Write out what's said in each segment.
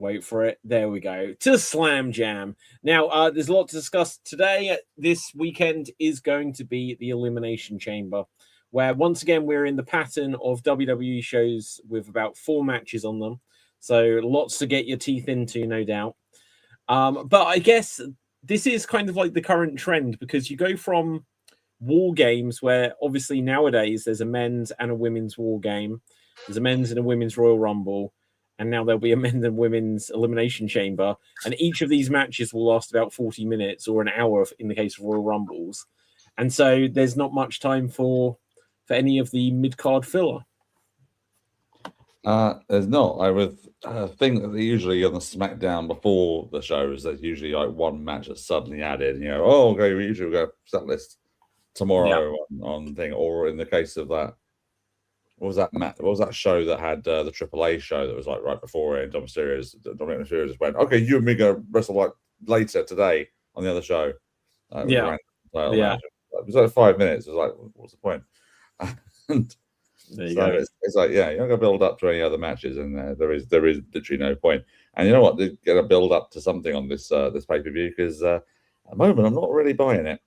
Wait for it. There we go. To Slam Jam. Now, there's a lot to discuss today. This weekend is going to be the Elimination Chamber, where once again we're in the pattern of WWE shows with about 4 matches on them. So lots to get your teeth into, no doubt. But I guess this is kind of like the current trend, because you go from war games where obviously nowadays there's a men's and a women's war game. There's a men's and a women's Royal Rumble. And now there'll be a men's and women's Elimination Chamber. And each of these matches will last about 40 minutes or an hour in the case of Royal Rumbles. And so there's not much time for any of the mid-card filler. There's not. I would think that usually on the SmackDown before the shows, there's usually like one match that's suddenly added. And, oh, okay, we usually go set list tomorrow on thing. Or in the case of that, what was that show that had the AAA show that was like right before it? Dominic Mysterio just went, okay, you and me go wrestle like later today on the other show. Yeah. It was like 5 minutes. It was like, what's the point? And it's like, you're not going to build up to any other matches, and there is literally no point. And you know what? They're going to build up to something on this pay-per-view, because at the moment I'm not really buying it.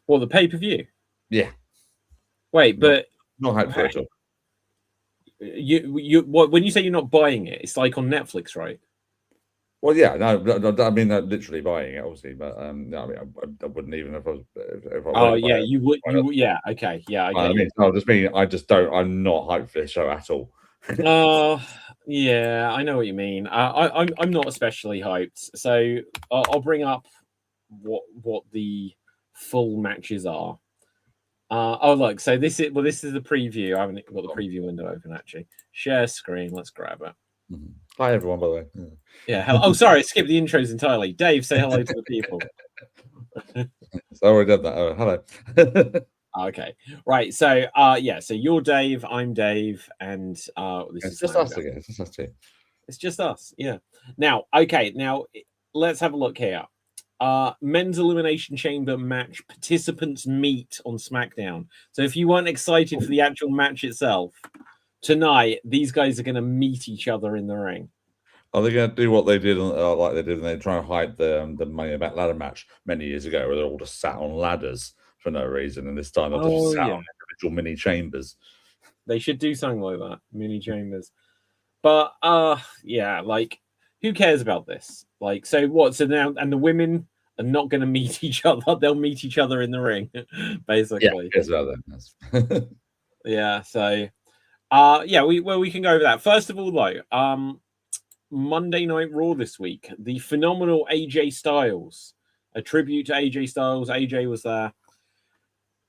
Well, the pay-per-view? Yeah. Wait, but not hyped for it at all. When you say you're not buying it, it's like on Netflix, right? Well, yeah, no, I mean literally buying it, obviously, but no, I mean, I wouldn't even if I was. You would. Yeah, okay, yeah. I just don't. I'm not hyped for this show at all. Yeah, I know what you mean. I'm not especially hyped, so I'll bring up what the full matches are. Look, so this is the preview. I haven't got the preview window open actually. Share screen. Let's grab it. Mm-hmm. Hi everyone, by the way. Yeah. Hello. Sorry, I skipped the intros entirely. Dave, say hello to the people. I already did that. Oh, hello. Okay. Right. So so you're Dave, I'm Dave, and it's just us again. It's just us two. It's just us. Yeah. Now, let's have a look here. Men's Elimination Chamber match participants meet on SmackDown. So if you weren't excited for the actual match itself, tonight these guys are going to meet each other in the ring. Are they going to do what they did, like they did when they try to hide the Money Back ladder match many years ago, where they're all just sat on ladders for no reason, and this time they're just sat on individual mini chambers? They should do something like that, mini chambers. But like, who cares about this? Like, so what? So now, and the women are not going to meet each other; they'll meet each other in the ring, basically. Yeah, who cares about that? Yeah. So, we can go over that. First of all, though, Monday Night Raw this week, the phenomenal AJ Styles, a tribute to AJ Styles. AJ was there.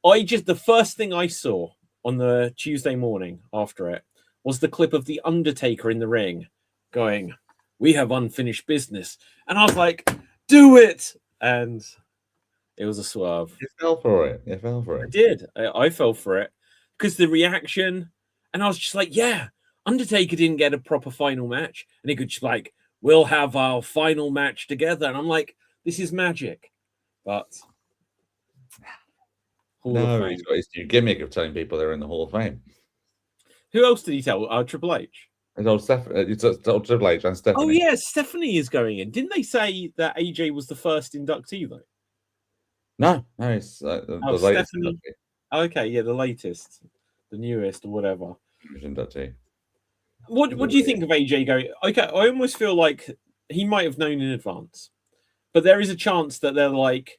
The first thing I saw on the Tuesday morning after it was the clip of The Undertaker in the ring going, "We have unfinished business." And I was like, do it. And it was a swerve. You fell for it. I did. I fell for it because the reaction, and I was just like, yeah, Undertaker didn't get a proper final match. And he could just like, we'll have our final match together. And I'm like, this is magic. But no, he's got his new gimmick of telling people they're in the Hall of Fame. Who else did he tell? Triple H. It's old Triple H and Stephanie. Oh yeah, Stephanie is going in. Didn't they say that AJ was the first inductee though? No, it's the latest Stephanie. Okay, yeah, the latest, the newest, or whatever. Inductee. What do you think of AJ going? Okay, I almost feel like he might have known in advance, but there is a chance that they're like,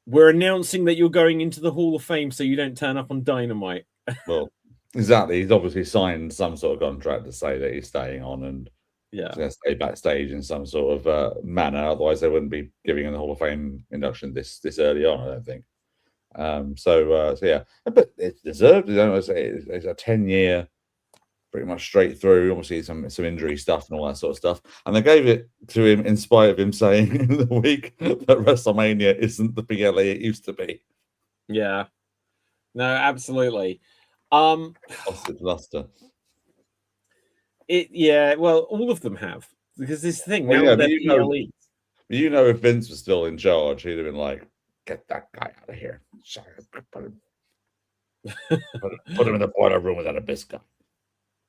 we're announcing that you're going into the Hall of Fame, so you don't turn up on Dynamite. Well, exactly. He's obviously signed some sort of contract to say that he's staying on and he's going to stay backstage in some sort of manner. Otherwise, they wouldn't be giving him the Hall of Fame induction this early on, I don't think. So yeah, but it's deserved. It's a 10-year, pretty much straight through. Obviously, some injury stuff and all that sort of stuff. And they gave it to him in spite of him saying in the week that WrestleMania isn't the PLE it used to be. Yeah, no, absolutely. Lost its luster. Well, all of them have, because this thing now they're PLEs. You know, if Vince was still in charge, he'd have been like, "Get that guy out of here! Sorry, put him in the boiler room with that abyss guy."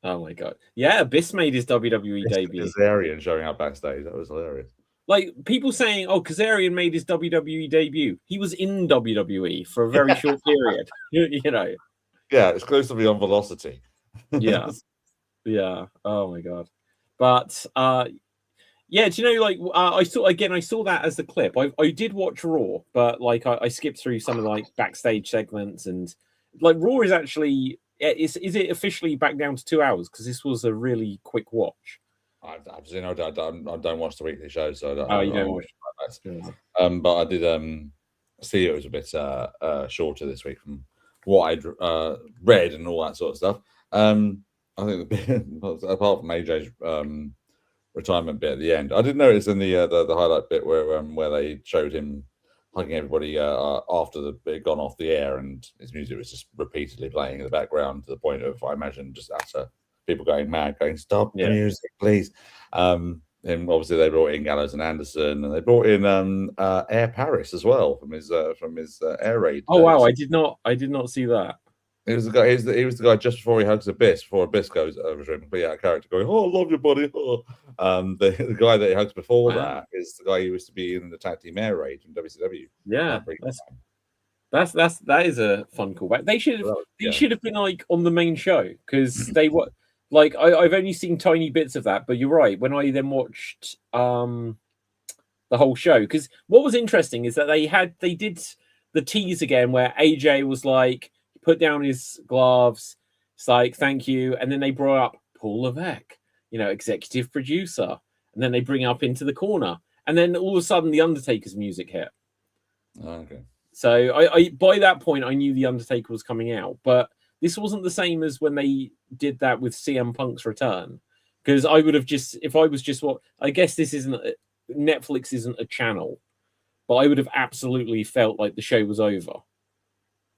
Oh my god! Yeah, Abyss made his WWE debut. Kazarian showing up backstage. That was hilarious. Like people saying, "Oh, Kazarian made his WWE debut." He was in WWE for a very short period. You know. Yeah, exclusively on Velocity. Yeah. Yeah. Oh my god. But yeah, do you know, like I saw that as the clip. I did watch Raw, but like I skipped through some of the like backstage segments, and like Raw is actually is it officially back down to 2 hours? Because this was a really quick watch. I don't watch the weekly show, so I don't. Oh, you don't watch. But I did see it was a bit shorter this week from what I'd read and all that sort of stuff. I think apart from AJ's retirement bit at the end, I did notice in the highlight bit where they showed him hugging everybody after it had gone off the air, and his music was just repeatedly playing in the background to the point of, I imagine, just utter people going mad, going, "Stop the music, please." And obviously they brought in Gallows and Anderson, and they brought in Air Paris as well from his air raid. Oh wow, I did not see that. He was the guy. He was the guy just before he hugs Abyss. Before Abyss goes over to him, completely out of character, going, "Oh, I love you, buddy." Oh. The guy that he hugs before that is the guy who used to be in the tag team air raid from WCW. Yeah, that is a fun callback. They should have been like on the main show, because they were like I've only seen tiny bits of that. But you're right. When I then watched the whole show, because what was interesting is that they did the tease again where AJ was like, put down his gloves. It's like, thank you. And then they brought up Paul Levesque, executive producer. And then they bring up into the corner. And then all of a sudden, the Undertaker's music hit. Okay. So I by that point, I knew the Undertaker was coming out. But this wasn't the same as when they did that with CM Punk's return. Because I would have I guess this isn't, Netflix isn't a channel. But I would have absolutely felt like the show was over.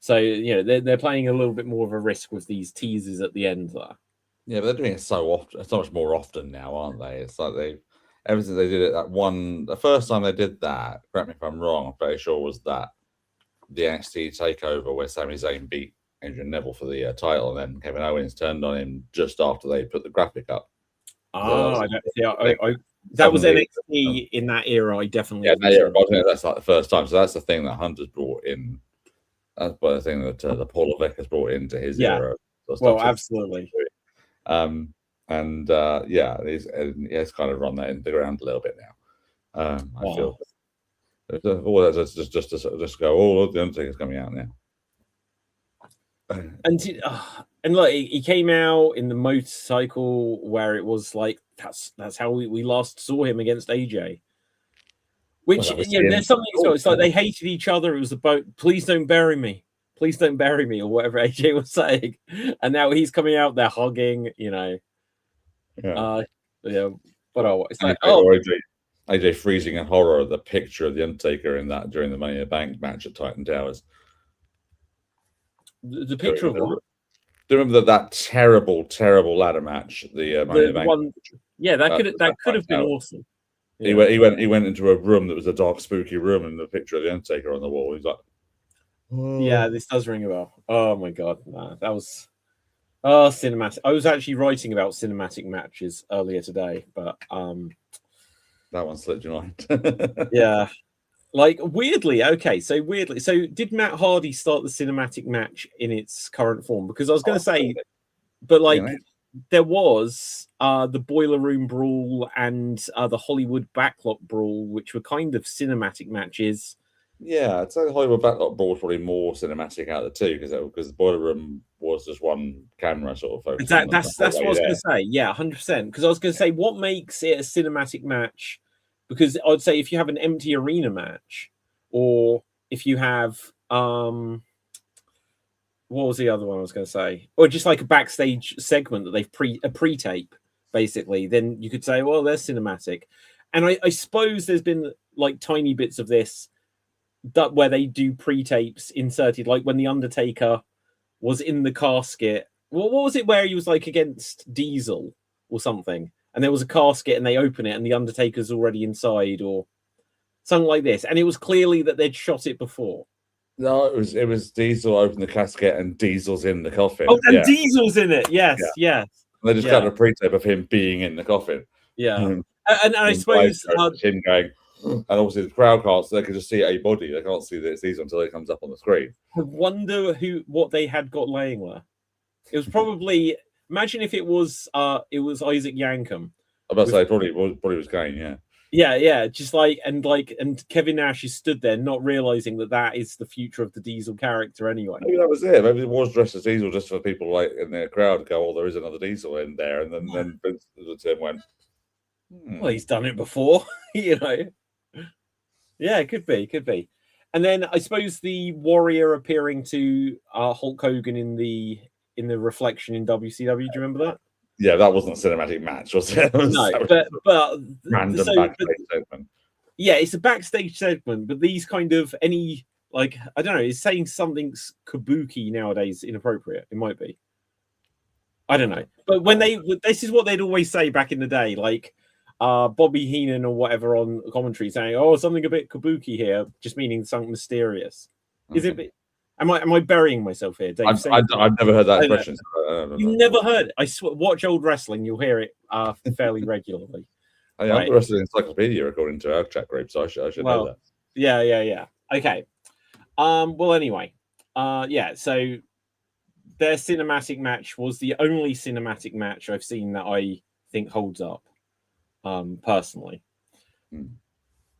So, they're playing a little bit more of a risk with these teasers at the end there. Yeah, but they're doing it so much more often now, aren't they? It's like ever since they did it the first time they did that, correct me if I'm wrong, I'm pretty sure was that the NXT takeover where Sami Zayn beat Adrian Neville for the title, and then Kevin Owens turned on him just after they put the graphic up. Oh, that was NXT in that era. I definitely. Yeah, I think that's like the first time. So that's the thing that Hunter's brought in. That's the thing that the Paul Levesque has brought into his era. Well, absolutely. He's kind of run that into the ground a little bit now. I feel all that's just go. Oh, the Undertaker's coming out now. And look, he came out in the motorcycle where it was like that's how we last saw him against AJ. Which, there's something as well. It's like they hated each other. It was about, please don't bury me. Please don't bury me, or whatever AJ was saying. And now he's coming out, they're hugging, Yeah. But it's like, AJ freezing in horror at the picture of the Undertaker in that during the Money in the Bank match at Titan Towers. The picture of what? Do you remember that terrible, terrible ladder match? The Money in the Bank. One, yeah, that could have been awesome. Yeah. He went into a room that was a dark, spooky room, and the picture of the Undertaker on the wall. He's like, oh. Yeah, this does ring a bell. Oh my god, that was cinematic. I was actually writing about cinematic matches earlier today, but that one slipped your mind. Yeah, like weirdly. So did Matt Hardy start the cinematic match in its current form? Because I was going to say, but like. Yeah, there was the Boiler Room Brawl and the Hollywood Backlot Brawl, which were kind of cinematic matches. Yeah, I'd say the Hollywood Backlot Brawl was probably more cinematic out of the two, because the Boiler Room was just one camera sort of focus. That's what I was going to say. Yeah, 100%. Because I was going to say, what makes it a cinematic match? Because I'd say if you have an empty arena match, or if you have what was the other one I was going to say? Or just like a backstage segment that they've pre-tape, basically. Then you could say, well, they're cinematic. And I suppose there's been like tiny bits of this where they do pre-tapes inserted, like when the Undertaker was in the casket. What was it where he was like against Diesel or something? And there was a casket and they open it and the Undertaker's already inside, or something like this. And it was clearly that they'd shot it before. No, it was Diesel opened the casket and Diesel's in the coffin. Oh, and Diesel's in it. Yes. They just got a pre-tape of him being in the coffin. Yeah, and I suppose him going, and obviously the crowd can't, so they can just see a body. They can't see that it's these until it comes up on the screen. I wonder what they had got laying there. It was probably, imagine if it was Isaac Yankem. I was about to say probably was Kane, yeah. Yeah, just and Kevin Nash is stood there not realizing that is the future of the Diesel character anyway. Maybe that was it. Maybe it was dressed as Diesel just for people like in the crowd to go, "Oh, there is another Diesel in there," and then Vince went, "Well, he's done it before," you know. Yeah, it could be. And then I suppose the Warrior appearing to Hulk Hogan in the reflection in WCW. Do you remember that? Yeah, that wasn't a cinematic match, was it? No, but random backstage segment. Yeah, it's a backstage segment, but these kind of I don't know, is saying something's kabuki nowadays inappropriate? It might be. I don't know, but when this is what they'd always say back in the day, like Bobby Heenan or whatever on commentary saying, "Oh, something a bit kabuki here," just meaning something mysterious. Is it? Am I burying myself here, Dave? I've never heard that expression. You never heard it? I swear, watch old wrestling, you'll hear it fairly regularly. I'm the wrestling encyclopedia according to our chat group, so I should know that. Yeah. Okay. Well, anyway, so their cinematic match was the only cinematic match I've seen that I think holds up, personally.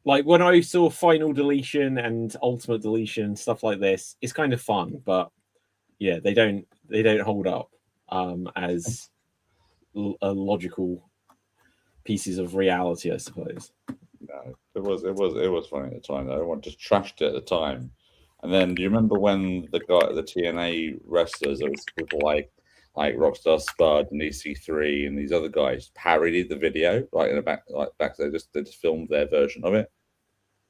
Like when I saw Final Deletion and Ultimate Deletion, stuff like this, it's kind of fun, but yeah, they don't hold up as logical pieces of reality, I suppose. No, it was funny at the time. Everyone just trashed it at the time. And then, do you remember when the TNA wrestlers, there was people like Rockstar Spud and EC3 and these other guys parodied the video, like in the back, they just filmed their version of it,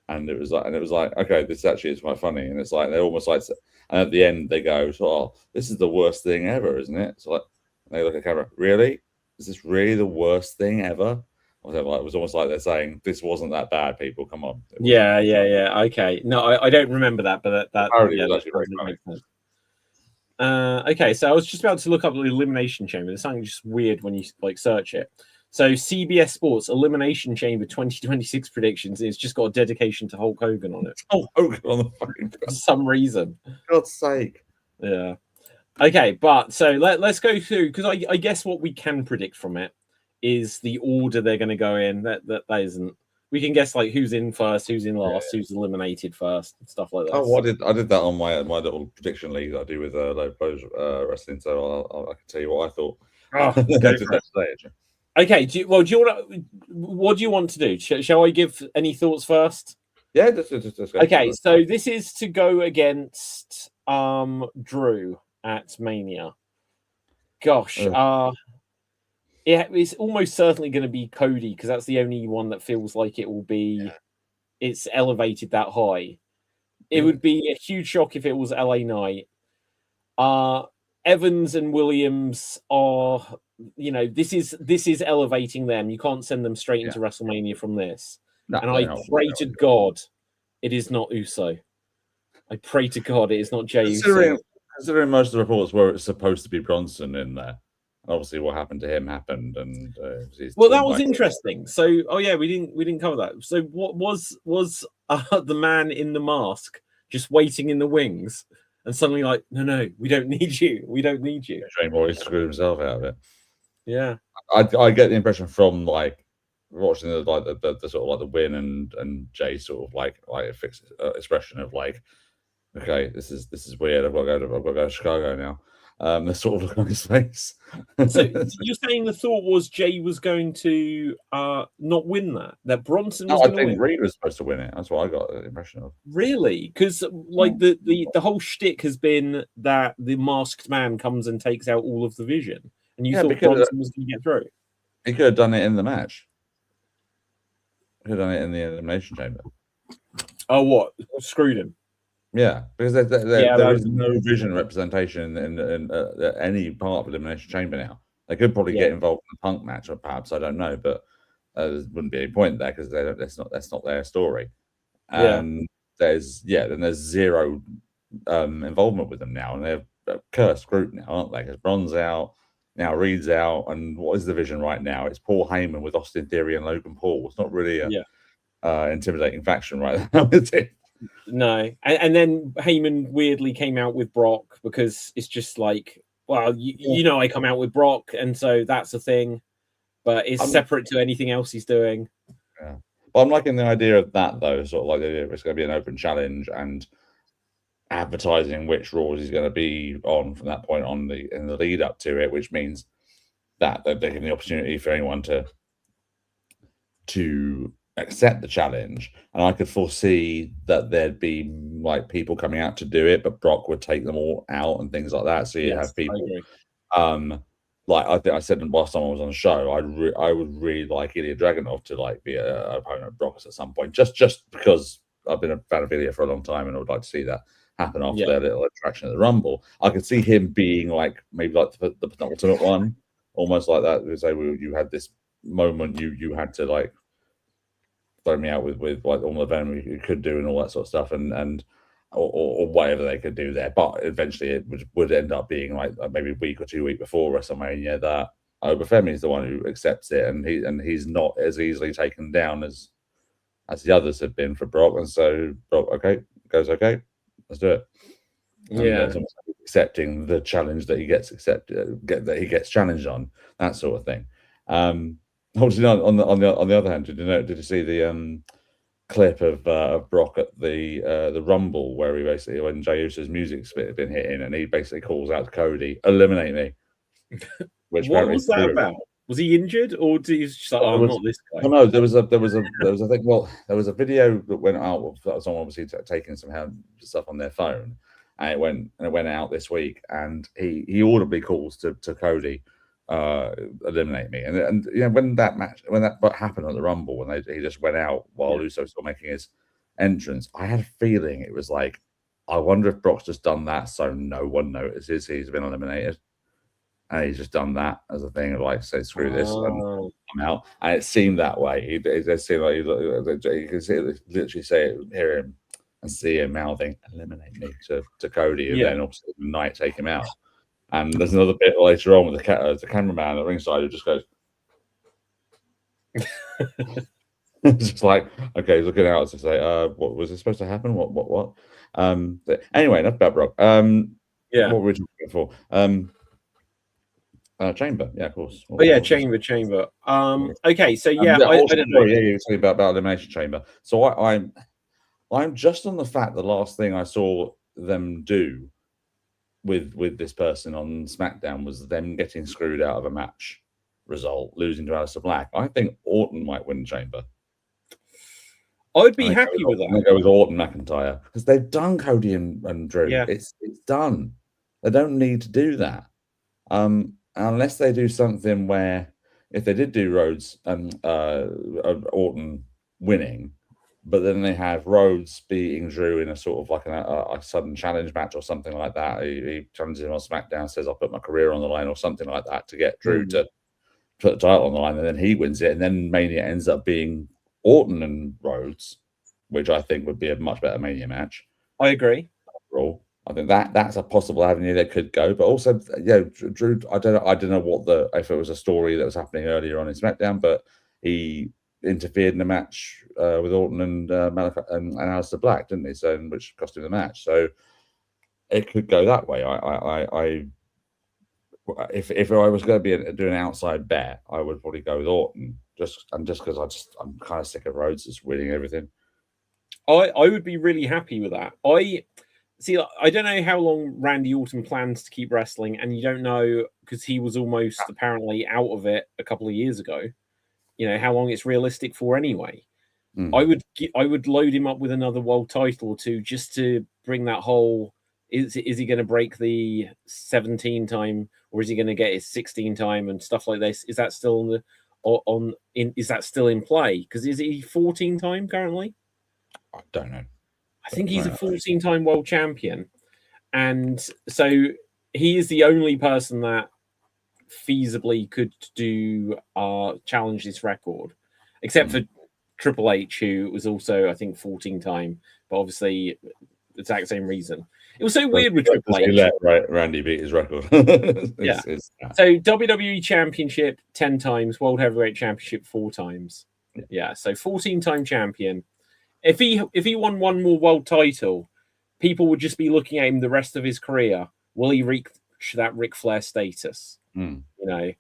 and it was like, okay, this actually is quite funny, and it's like they're almost like, and at the end they go, "Oh, this is the worst thing ever, isn't it?" So like they look at the camera, really? Is this really the worst thing ever? It was almost like they're saying, "This wasn't that bad, people. Come on." Yeah. Okay, no, I don't remember that, but that was actually makes sense. Okay, so I was just about to look up the Elimination Chamber. There's something just weird when you search it. So CBS Sports Elimination Chamber 2026 predictions. It's just got a dedication to Hulk Hogan on it. Hulk Hogan on the fucking for some reason. God's sake. Yeah. Okay, but so let's go through, because I guess what we can predict from it is the order they're going to go in. That isn't. We can guess like who's in first, who's in last, who's eliminated first, and stuff like that. Oh, I did that on my little prediction league that I do with wrestling. So I can tell you what I thought. Okay. What do you want to do? Shall I give any thoughts first? Yeah. Just okay. So this is to go against Drew at Mania. Gosh. Yeah, it's almost certainly going to be Cody, because that's the only one that feels like it will be. It's elevated that high. It would be a huge shock if it was LA Knight. Evans and Williams are, this is elevating them. You can't send them straight into WrestleMania from this. No, and I pray to God it is not Uso. I pray to God it is not Jey Uso. Considering most of the reports were it's supposed to be Bronson in there. Obviously, what happened to him happened, and well, that was interesting. So, we didn't cover that. So, what was the man in the mask just waiting in the wings, and suddenly like, no, we don't need you. We don't need you. Shane Morris screwed himself out of it. Yeah, I get the impression from like watching the sort of like the Win and Jay sort of like a fixed expression of like, okay, this is weird. I've got to go to Chicago now. The sort of look on his face. So you're saying the thought was Jay was going to not win that Bronson was going to win? Reed was supposed to win it. That's what I got the impression of. Really? Because like the whole shtick has been that the masked man comes and takes out all of the Vision, and you thought Bronson was going to get through. He could have done it in the match. He could have done it in the Elimination Chamber. Oh, what? Screwed him. Yeah, because there is no Vision representation in any part of Elimination Chamber now. They could probably get involved in the Punk match, or perhaps, I don't know, but there wouldn't be any point there because that's not their story. And there's zero involvement with them now, and they're a cursed group now, aren't they? Because Bron's out, Now Reed's out, and what is the vision right now? It's Paul Heyman with Austin Theory and Logan Paul. It's not really a intimidating faction right now, is it? No, and then Heyman weirdly came out with Brock because it's just like, well, you know, I come out with Brock, and so that's a thing, but it's separate to anything else he's doing. Yeah, but I'm liking the idea of that though. Sort of like the idea of it's going to be an open challenge and advertising which Raws he's going to be on from that point on in the lead up to it, which means that they're giving the opportunity for anyone to accept the challenge. And I could foresee that there'd be like people coming out to do it, but Brock would take them all out and things like that. So you have people like I think I said while someone was on the show, I would really like Ilya Dragunov to like be an opponent of Brock at some point, just because I've been a fan of Ilya for a long time and I would like to see that happen after their little attraction at the Rumble. I could see him being like maybe like the penultimate one, almost like that. Say you had this moment, you had to like throw me out with like all the venom you could do and all that sort of stuff, and or whatever they could do there. But eventually it would end up being like maybe a week or 2 weeks before WrestleMania that Obafemi is the one who accepts it, and he's not as easily taken down as the others have been for Brock. And so Brock, okay, let's do it. And accepting the challenge that he gets that he gets challenged on, that sort of thing. Obviously, on the other hand, did you see the clip of Brock at the Rumble where he basically, when Jey Uso's music's been hitting, and he basically calls out to Cody, "Eliminate me." Which what was that about? Was he injured, or did he just like, not this guy? Well, no, there was a thing. Well, there was a video that went out of someone obviously taking some stuff on their phone, and it went out this week, and he audibly calls to Cody, eliminate me. And you know, when that happened at the Rumble, when he just went out while Uso was still making his entrance, I had a feeling it was like, I wonder if Brock's just done that so no one notices he's been eliminated. And he's just done that as a thing of like, say, screw this, and I'm out. And it seemed that way. It seemed like you could literally hear him and see him mouthing, "Eliminate me" to Cody, and then obviously the night take him out. And there's another bit later on with the cameraman at ringside who just goes, it's just like, okay, he's looking out to say, what was this supposed to happen? What? Anyway, enough about Brock. What were we talking for? Chamber, yeah, of course. Chamber. Okay, so I don't know. You were talking about Elimination Chamber. So I'm just on the fact the last thing I saw them do with this person on SmackDown was them getting screwed out of a match result, losing to Aleister Black. I think Orton might win Chamber. I'd be happy with that. I'm going to go with Orton McIntyre because they've done Cody and Drew. Yeah. It's done. They don't need to do that. Unless they do something where, if they did do Rhodes and Orton winning, but then they have Rhodes beating Drew in a sort of like a sudden challenge match or something like that. He challenges him on SmackDown, says, "I'll put my career on the line," or something like that to get Drew to put the title on the line, and then he wins it, and then Mania ends up being Orton and Rhodes, which I think would be a much better Mania match. I agree. Overall, I think that's a possible avenue they could go, but also, Drew. I don't know if it was a story that was happening earlier on in SmackDown, but he interfered in the match with Orton and Aleister Black, didn't he? So, which cost him the match. So it could go that way. If I was going to do an outside bet, I would probably go with Orton, just because I'm kind of sick of Rhodes just winning everything. I would be really happy with that. I don't know how long Randy Orton plans to keep wrestling, and you don't know because he was almost apparently out of it a couple of years ago. You know how long it's realistic for anyway. I would load him up with another world title or two just to bring that whole. Is he going to break the 17 time, or is he going to get his 16 time and stuff like this? Is that still is that still in play? Because is he 14 time currently? I don't know. I think he's a 14-time world champion, and so he is the only person that feasibly could do challenge this record, except for Triple H, who was also, I think, 14-time, but obviously exact same reason. It was so weird with Triple H. He let Randy beat his record. Yeah. So WWE Championship 10 times, World Heavyweight Championship 4 times. Yeah. So 14-time champion. If he won one more world title, people would just be looking at him the rest of his career. Will he reach that Ric Flair status? You know,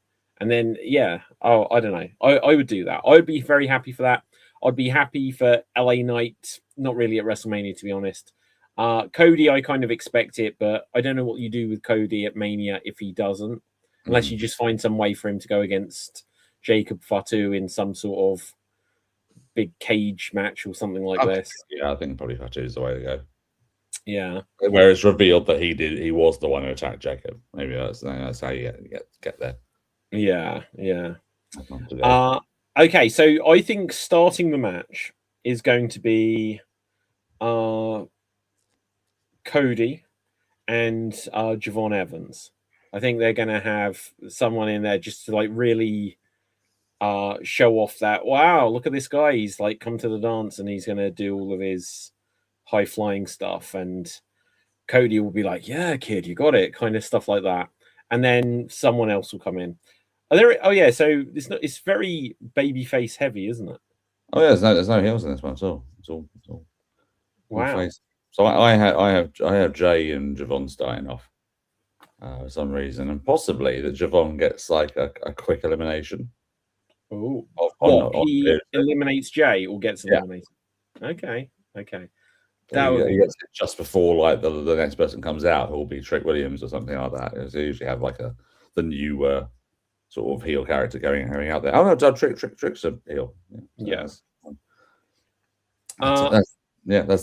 and then I don't know. I would do that. I would be very happy for that. I'd be happy for LA Knight, not really at WrestleMania, to be honest. Cody, I kind of expect it, but I don't know what you do with Cody at Mania if he doesn't, unless you just find some way for him to go against Jacob Fatu in some sort of big cage match or something like this. Yeah, I think probably Fatu is the way to go. Yeah. Where it's revealed that he was the one who attacked Jacob. Maybe that's how you get there. Yeah. Okay, so I think starting the match is going to be Cody and Javon Evans. I think they're going to have someone in there just to like really show off that, wow, look at this guy. He's like come to the dance and he's going to do all of his high flying stuff. And Cody will be like, yeah, kid, you got it, kind of stuff like that. And then someone else will come in. Oh yeah, so it's very babyface heavy, isn't it? Oh yeah, there's no heels in this one at all. It's all wow. Face. So I have Jay and Javon starting off for some reason, and possibly that Javon gets like a quick elimination. Oh, he eliminates Jay or gets eliminated? Okay. He gets it just before like the next person comes out, who will be Trick Williams or something like that. They usually have like the new sort of heel character going out there. Oh no, Trick's a heel. Yes. That's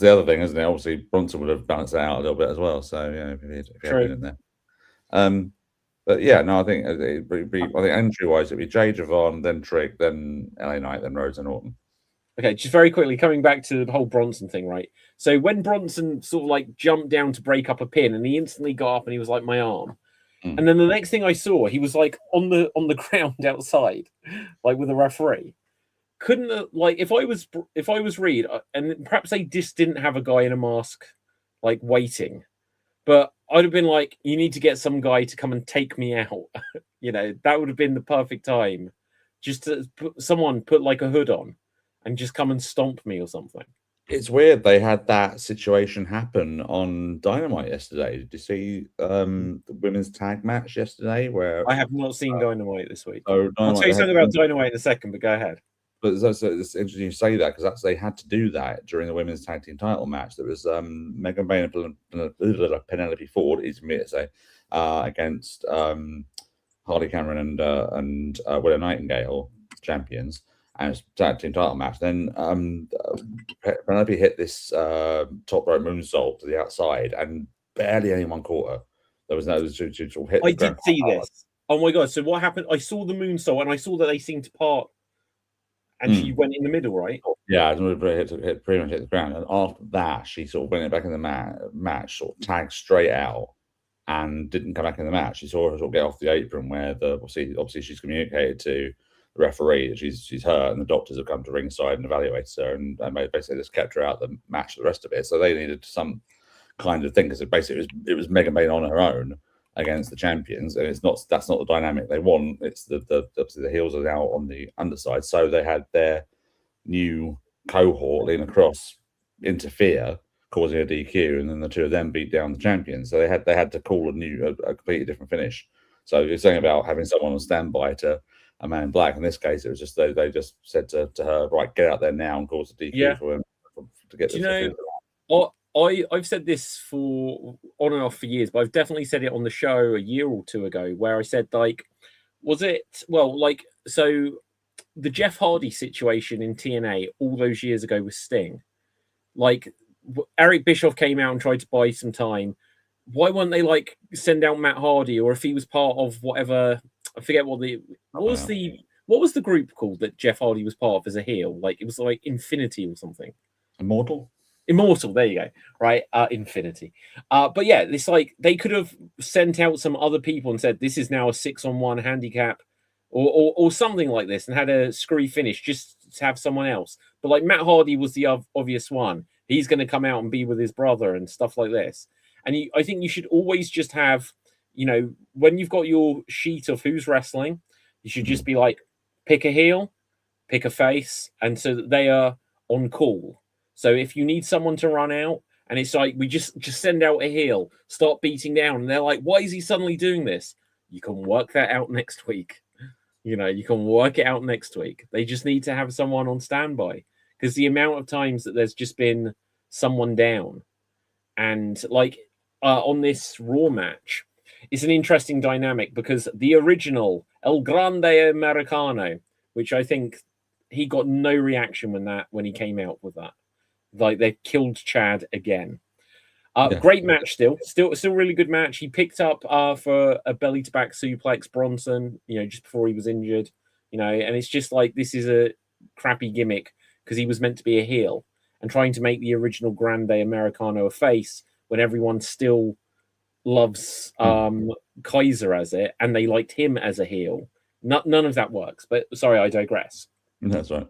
the other thing, isn't it? Obviously, Bronson would have balanced that out a little bit as well. So if he had been in there. But yeah, no, I think entry-wise, it'd be Jay, Javon, then Trick, then LA Knight, then Rhodes and Orton. Okay, just very quickly, coming back to the whole Bronson thing, right? So when Bronson sort of like jumped down to break up a pin, and he instantly got up and he was like, my arm. And then the next thing I saw, he was like on the ground outside, like with a referee. Couldn't like if I was Reed, and perhaps they just didn't have a guy in a mask like waiting, but I'd have been like, you need to get some guy to come and take me out. That would have been the perfect time, just to put like a hood on and just come and stomp me or something. It's weird they had that situation happen on Dynamite yesterday. Did you see the women's tag match yesterday? Where I have not seen Dynamite this week. I'll tell you something about Dynamite in a second, but go ahead. But it's interesting you say that, because they had to do that during the women's tag team title match. There was Megan Bayne and Penelope Ford, easy for me to say, against Harley Cameron and Willow Nightingale, champions. And it's tag team title match. Then Penelope hit this top rope moonsault to the outside, and barely anyone caught her. There was no to hit. I did see this. Oh my god! So what happened? I saw the moonsault, and I saw that they seemed to part, and she went in the middle, right? Yeah, pretty much hit the ground. And after that, she sort of went back in the match, sort of tagged straight out, and didn't come back in the match. She saw her sort of get off the apron, where obviously she's communicated to the referee that she's hurt, and the doctors have come to ringside and evaluated her, and basically just kept her out the match for the rest of it. So they needed some kind of thing, because basically it was Megan Bayne on her own against the champions, and that's not the dynamic they want. It's the heels are now on the underside, so they had their new cohort Lena Cross interfere, causing a DQ, and then the two of them beat down the champions. So they had to call a completely different finish. So you're saying about having someone on standby to a man in black. In this case, it was just they just said to her, right, get out there now and cause a DQ for him to get this. I've said this for on and off for years, but I've definitely said it on the show a year or two ago, where I said, like, so the Jeff Hardy situation in TNA all those years ago with Sting, like Eric Bischoff came out and tried to buy some time. Why wouldn't they like send out Matt Hardy, or if he was part of whatever? I forget what was the group called that Jeff Hardy was part of as a heel? Like it was like Infinity or something. Immortal. There you go. Right, Infinity. But yeah, it's like they could have sent out some other people and said this is now a 6-on-1 handicap, or something like this, and had a screwy finish just to have someone else. But like Matt Hardy was the obvious one. he's going to come out and be with his brother and stuff like this. And I think you should always just have, when you've got your sheet of who's wrestling, you should just be like, pick a heel, pick a face, and so that they are on call. So if you need someone to run out, and it's like, we just send out a heel, start beating down, and they're like, why is he suddenly doing this? You can work that out next week. You can work it out next week. They just need to have someone on standby, because the amount of times that there's just been someone down, and like on this Raw match, it's an interesting dynamic because the original El Grande Americano, which I think he got no reaction when he came out with that. Like, they killed Chad again. Great match still really good match. He picked up for a belly to back suplex Bronson, just before he was injured, and it's just like, this is a crappy gimmick because he was meant to be a heel, and trying to make the original Grande Americano a face when everyone still loves Kaiser as it, and they liked him as a heel. None of that works. But sorry, I digress. That's right.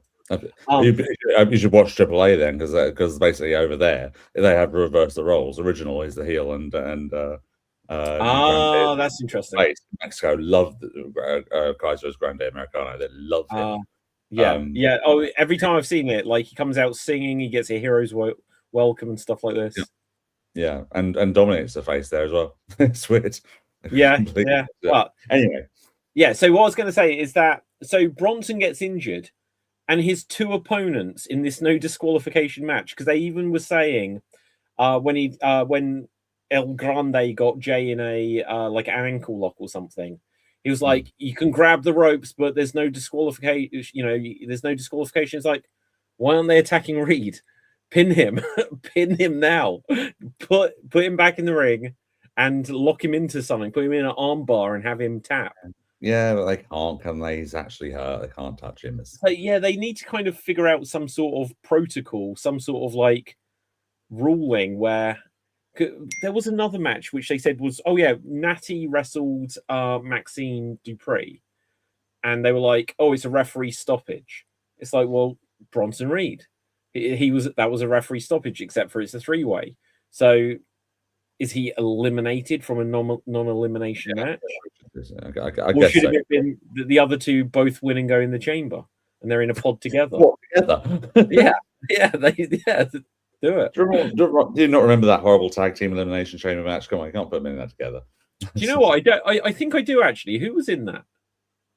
You should watch AAA then, because basically over there they have reversed the roles. Original is the heel, and that's interesting. Mexico loved Kaiser's Grande Americano. They loved him. Yeah. Oh, every time I've seen it, like, he comes out singing, he gets a hero's welcome and stuff like this. Yeah, and Dominic's the face there as well. It's weird. Yeah. But anyway, so what I was going to say is that Bronson gets injured, and his two opponents in this no disqualification match, because they even were saying when El Grande got Jay in a like an ankle lock or something, he was like, you can grab the ropes, but there's no disqualification. There's no disqualification. It's like, why aren't they attacking Reed? Pin him now. Put him back in the ring and lock him into something. Put him in an arm bar and have him tap. Yeah, but they can't, can they? He's actually hurt. They can't touch him. So, they need to kind of figure out some sort of protocol, some sort of like ruling where there was another match which they said was, Natty wrestled Maxine Dupree, and they were like, it's a referee stoppage. It's like, well, Bronson Reed, that was a referee stoppage, except for it's a 3-way. So is he eliminated from a non-elimination match? I or guess should it have been the other two both win and go in the chamber, and they're in a pod together? What, together? Do it. Do you not remember that horrible tag team elimination chamber match? Come on, you can't put them in that together. Do you know what? I think I do actually. Who was in that?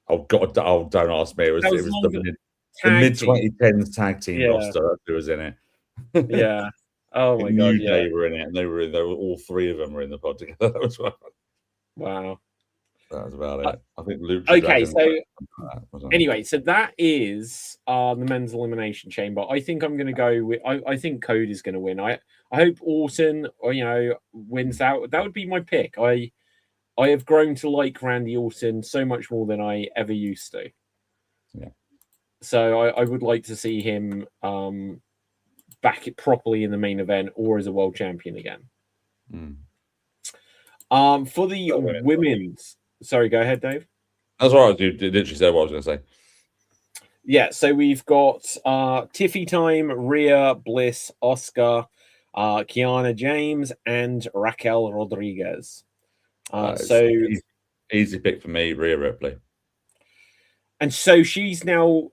Oh God! Oh, don't ask me. It was the mid-2010s tag team roster who was in it. Yeah. Oh my God! Yeah, they were in it, and they were all three of them were in the pod together. That was wow. That was about it. I think Luke. Okay, so anyway, so that is the men's elimination chamber. I think I'm going to go with. I think Code is going to win. I hope Orton, wins that. That would be my pick. I have grown to like Randy Orton so much more than I ever used to. Yeah. So I would like to see him back it properly in the main event or as a world champion again. For the women's. Sorry, go ahead, Dave. That's all right. You literally said what I was going to say. Yeah, so we've got Tiffy Time, Rhea, Bliss, Oscar, Kiana James, and Raquel Rodriguez. So easy pick for me, Rhea Ripley. And so she's now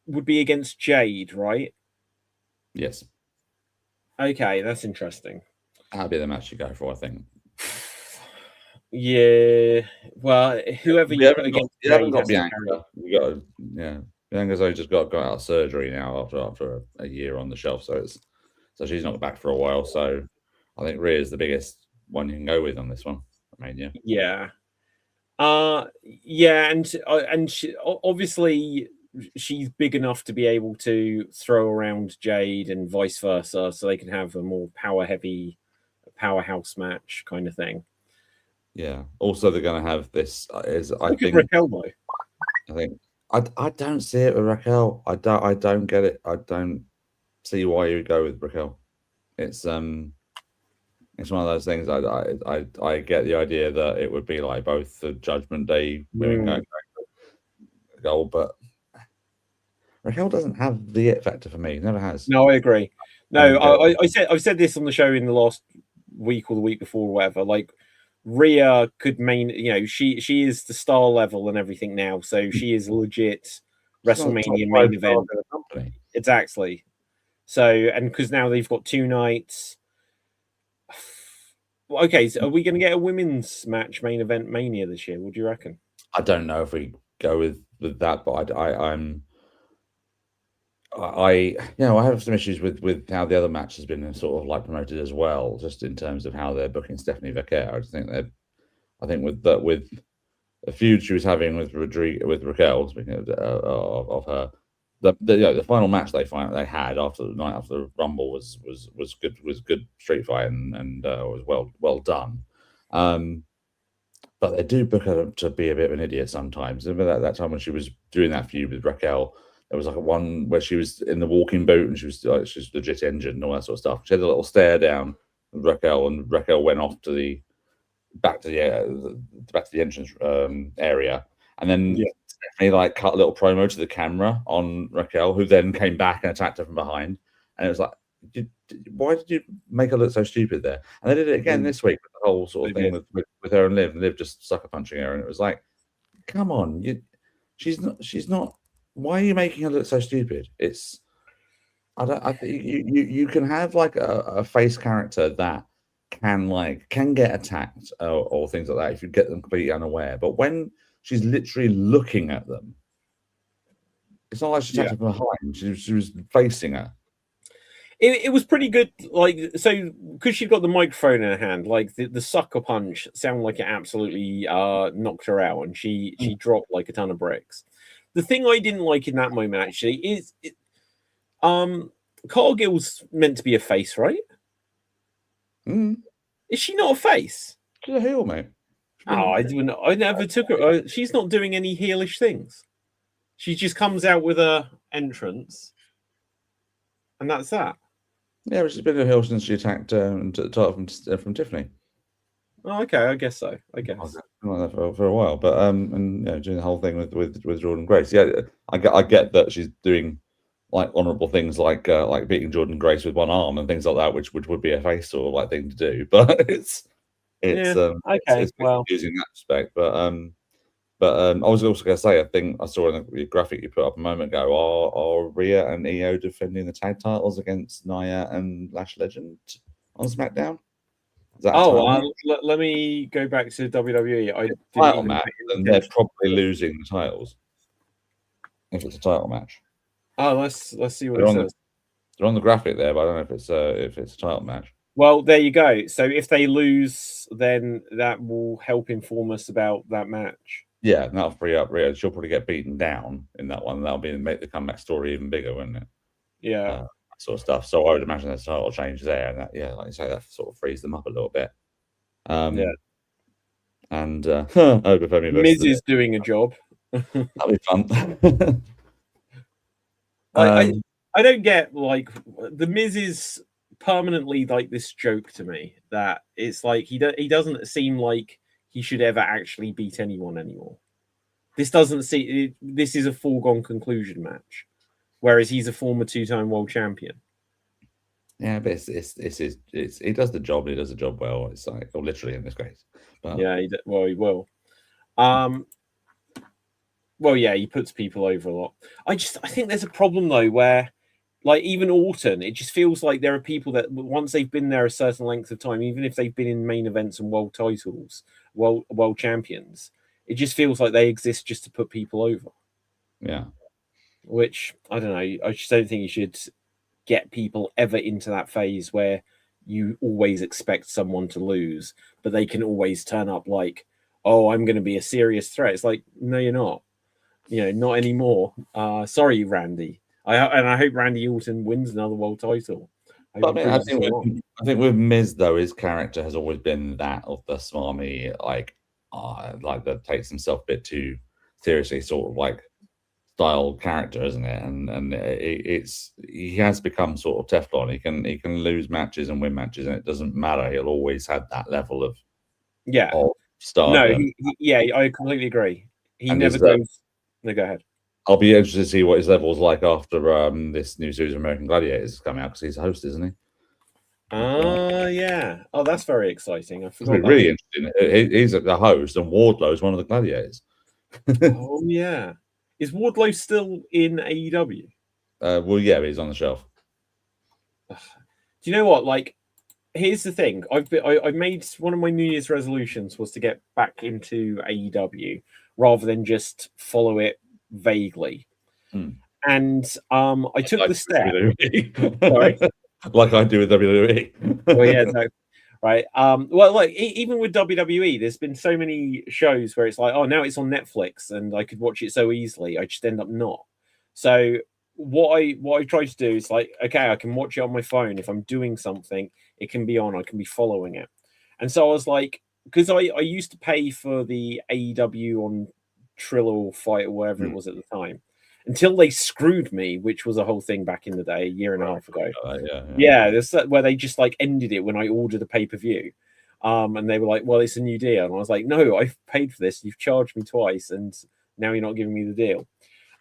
would be against Jade, right? Yes. Okay, that's interesting. That'd be the match you go for, I think. Yeah, well, whoever you put against, you haven't got Bianca. Bianca's only just got out of surgery now after a year on the shelf, so she's not back for a while. So I think Rhea's the biggest one you can go with on this one. I mean, and she, obviously she's big enough to be able to throw around Jade and vice versa, so they can have a more powerhouse match kind of thing. Yeah. Also, they're going to have this. I think Raquel, though. I think I don't see it with Raquel. I don't get it. I don't see why you would go with Raquel. It's one of those things. I get the idea that it would be like both the Judgment Day women goal, but Raquel doesn't have the it factor for me. Never has. No, I agree. No, I've said this on the show in the last week or the week before, or whatever. Like, Rhea could she is the star level and everything now, so she is legit WrestleMania main event. Exactly. So, and because now they've got 2 nights. Okay, so are we going to get a women's match main event Mania this year? What do you reckon? I don't know if we go with that, but I have some issues with how the other match has been sort of like promoted as well, just in terms of how they're booking Stephanie Vaquer. I think with the feud she was having with Raquel, speaking of her, the final match they had after the night after the Rumble was good street fight and was well done. But they do book her to be a bit of an idiot sometimes. Remember that time when she was doing that feud with Raquel, there was like one where she was in the walking boot and she's legit injured and all that sort of stuff. She had a little stare down with Raquel, and Raquel went off to the back to the entrance area, and then Stephanie like cut a little promo to the camera on Raquel, who then came back and attacked her from behind, and it was like, why did you make her look so stupid there? And they did it again this week with the whole sort of thing with her and Liv just sucker punching her, and it was like, come on, she's not. Why are you making her look so stupid? I think you can have like a face character that can get attacked or things like that if you get them completely unaware. But when she's literally looking at them, it's not like she attacked her from behind. She was facing her. It was pretty good, like, so because she got the microphone in her hand, like the sucker punch sounded like it absolutely knocked her out, and she dropped like a ton of bricks. The thing I didn't like in that moment actually is Cargill's meant to be a face, right? Is she not a face? She's a heel, mate. I never took her. She's not doing any heelish things. She just comes out with a entrance, and that's that. Yeah, she's been a heel since she attacked the title from Tiffany. Oh, okay, I guess so. I guess for a while, but and doing the whole thing with Jordan Grace. Yeah, I get that she's doing like honourable things like beating Jordan Grace with one arm and things like that, which would be a face sort of like thing to do. But it's confusing in that respect. But I was also going to say, I think I saw in the graphic you put up a moment ago, are Rhea and Io defending the tag titles against Nia and Lash Legend on SmackDown? Let me go back to WWE. Title match, and they're probably losing the titles if it's a title match. Oh, let's see what it says. They're on the graphic there, but I don't know if it's a title match. Well, there you go. So if they lose, then that will help inform us about that match. Yeah, and that'll free up Rhea. She'll probably get beaten down in that one. That'll make the comeback story even bigger, wouldn't it? Yeah. Sort of stuff. So I would imagine there's a title change there, and that, like you say, that sort of frees them up a little bit. And Miz is doing a job. That'll be fun. I don't get, like, the Miz is permanently like this joke to me, that it's like he doesn't seem like he should ever actually beat anyone anymore. This is a foregone conclusion match, whereas he's a former 2-time world champion. Yeah, but he does the job. He does the job well. It's like, or literally in this case. But yeah, he will. Well, yeah, he puts people over a lot. I think there's a problem though, where like even Orton, it just feels like there are people that once they've been there a certain length of time, even if they've been in main events and world titles, world champions, it just feels like they exist just to put people over. Yeah. Which, I don't know, I just don't think you should get people ever into that phase where you always expect someone to lose, but they can always turn up like, oh, I'm going to be a serious threat. It's like, no, you're not. Not anymore. Sorry, Randy. I hope Randy Orton wins another world title. I think with Miz though, his character has always been that of the smarmy, like that takes himself a bit too seriously, sort of like style character, isn't it? And he has become sort of Teflon. He can lose matches and win matches, and it doesn't matter. He'll always have that level of stardom. No, I completely agree. He never goes. No, go ahead. I'll be interested to see what his level's like after this new series of American Gladiators is coming out, because he's a host, isn't he? Yeah. Oh, that's very exciting. I forgot. It's really interesting. He's the host, and Wardlow's one of the gladiators. Oh yeah. Is Wardlow still in AEW? Well, yeah, he's on the shelf. Do you know what? Like, here's the thing. I made one of my New Year's resolutions was to get back into AEW rather than just follow it vaguely. And I took the step. Sorry, like I do with WWE. Well, yeah, no, right. Well, like even with WWE, there's been so many shows where it's like, oh, now it's on Netflix, and I could watch it so easily. I just end up not. So what I try to do is like, okay, I can watch it on my phone. If I'm doing something, it can be on. I can be following it. And so I was like, because I used to pay for the AEW on Trill or Fight or whatever it was at the time, until they screwed me, which was a whole thing back in the day, a year and a half ago. Yeah, that's where they just like ended it when I ordered a pay-per-view. And they were like, well, it's a new deal. And I was like, no, I've paid for this. You've charged me twice, and now you're not giving me the deal.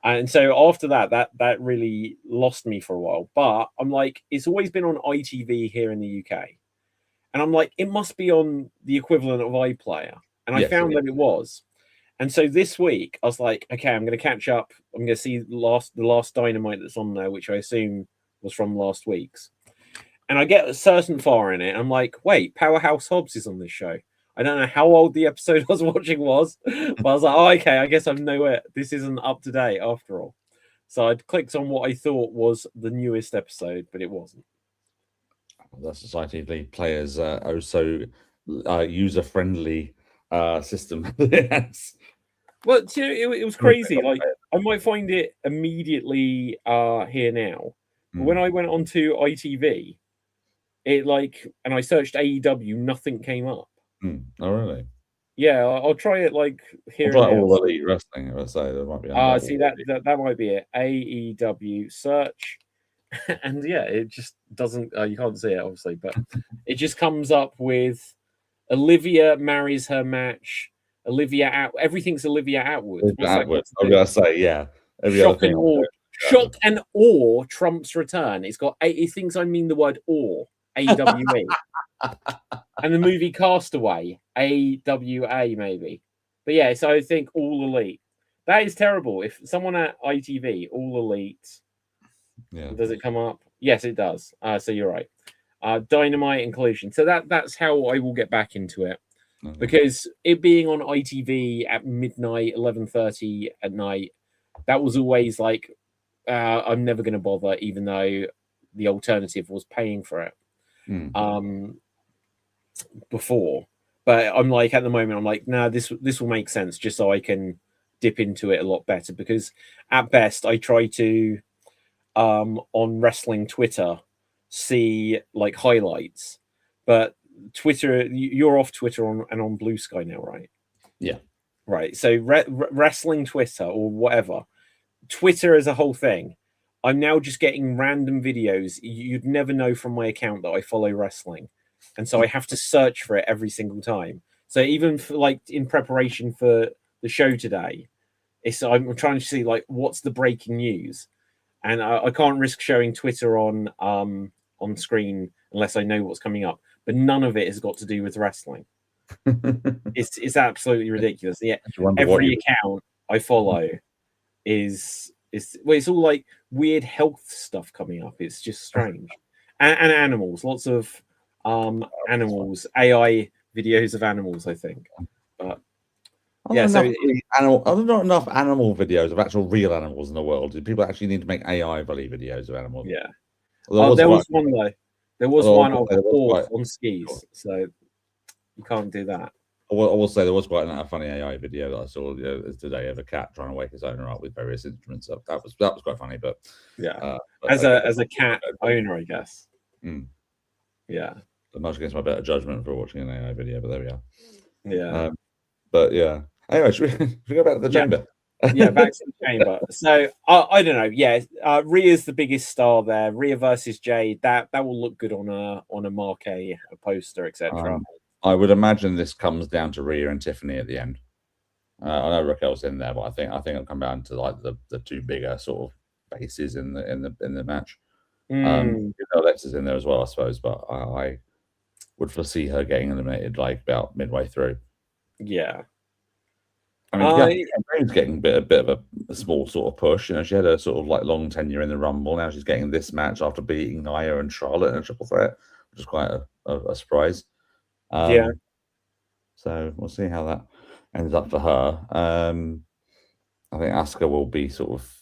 And so after that really lost me for a while. But I'm like, it's always been on ITV here in the UK. And I'm like, it must be on the equivalent of iPlayer. And I found that it was. And so this week, I was like, okay, I'm going to catch up. I'm going to see the last Dynamite that's on there, which I assume was from last week's. And I get a certain far in it. I'm like, wait, Powerhouse Hobbs is on this show. I don't know how old the episode I was watching was, but I was like, oh, okay, I guess I'm nowhere. This isn't up to date after all. So I clicked on what I thought was the newest episode, but it wasn't. The Society of League Players so user-friendly system. Yes. Well, you know, it was crazy. Like, I might find it immediately here now. But when I went onto ITV, it like, and I searched AEW, nothing came up. Oh, really? Yeah, I'll try it like here. I'll try All Elite Wrestling. I say there might be. See that might be it. AEW search, and yeah, it just doesn't. You can't see it obviously, but it just comes up with Olivia marries her match. Everything's Olivia Atwood. Atwood. I'm gonna say, yeah. Shock and awe trumps return. It's got it thinks I mean the word awe. AWE. And the movie Castaway. AWA maybe. But yeah, so I think All Elite. That is terrible. If someone at ITV, All Elite, does it come up? Yes, it does. So you're right. Dynamite and Collision. So that's how I will get back into it. Because it being on ITV at midnight, 11:30 at night, that was always like, I'm never going to bother, even though the alternative was paying for it before. But I'm like, at the moment, I'm like, nah, this will make sense just so I can dip into it a lot better. Because at best, I try to, on wrestling Twitter, see like highlights. But Twitter, you're off Twitter and on Blue Sky now, right? Yeah. Right. So wrestling Twitter or whatever, Twitter as a whole thing, I'm now just getting random videos. You'd never know from my account that I follow wrestling. And so I have to search for it every single time. So even for, like in preparation for the show today, I'm trying to see like what's the breaking news. And I can't risk showing Twitter on screen unless I know what's coming up. But none of it has got to do with wrestling. It's absolutely ridiculous. Yeah, every account I follow is it's all like weird health stuff coming up. It's just strange. And animals, lots of animals, AI videos of animals, I think. But yeah, so there's not enough animal videos of actual real animals in the world. Do people actually need to make AI videos of animals? Yeah. There was one though. There was one of a horse on skis, so you can't do that. I will say there was quite a funny AI video that I saw today of a cat trying to wake its owner up with various instruments. So that was quite funny. But yeah, as a cat owner, I guess. Yeah, I'm much against my better judgment for watching an AI video, but there we are. Yeah, but yeah. Anyway, should we go back to the chamber? Yeah, back to the chamber. So I don't know. Yeah, Rhea's the biggest star there. Rhea versus Jade. That will look good on a marquee, a poster, etc. I would imagine this comes down to Rhea and Tiffany at the end. I know Raquel's in there, but I think it'll come down to like the two bigger sort of faces in the match. Alexa's in there as well, I suppose, but I would foresee her getting eliminated like about midway through. Yeah. I mean, Jane's getting a bit of a small sort of push. You know, she had a sort of like long tenure in the Rumble. Now she's getting this match after beating Nia and Charlotte in a triple threat, which is quite a surprise. Yeah. So we'll see how that ends up for her. I think Asuka will be sort of.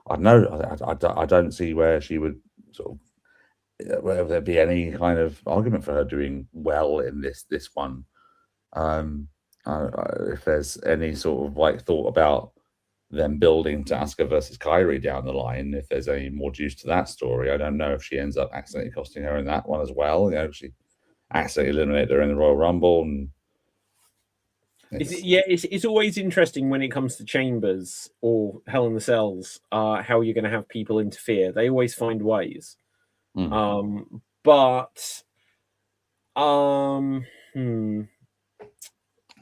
I don't know. I don't see where she would sort of whether there be any kind of argument for her doing well in this one. If there's any sort of like thought about them building to Asuka versus Kyrie down the line, if there's any more juice to that story, I don't know if she ends up accidentally costing her in that one as well. You know, she accidentally eliminated her in the Royal Rumble, and it's always interesting when it comes to chambers or Hell in the Cells, how you're going to have people interfere. They always find ways. But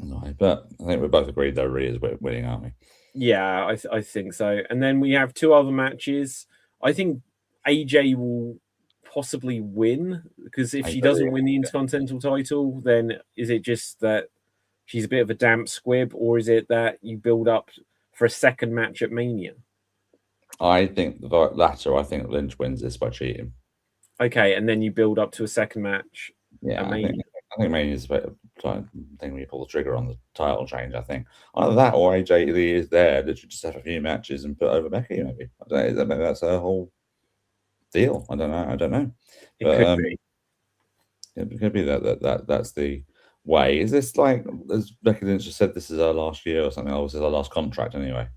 no, but I think we both agreed that Rhea's winning, aren't we? Yeah, I think so. And then we have two other matches. I think AJ will possibly win, because if she doesn't win the Intercontinental title, then is it just that she's a bit of a damp squib, or is it that you build up for a second match at Mania? I think the latter. I think Lynch wins this by cheating. Okay, and then you build up to a second match. Yeah, I think Mania is a thing when you pull the trigger on the title change. I think either that or AJ Lee is there that should just have a few matches and put over Becky. Maybe maybe that's her whole deal. I don't know. It could be. It could be that's the way. Is this like, as Becky Lynch just said, this is her last year or something? Or was this her last contract anyway?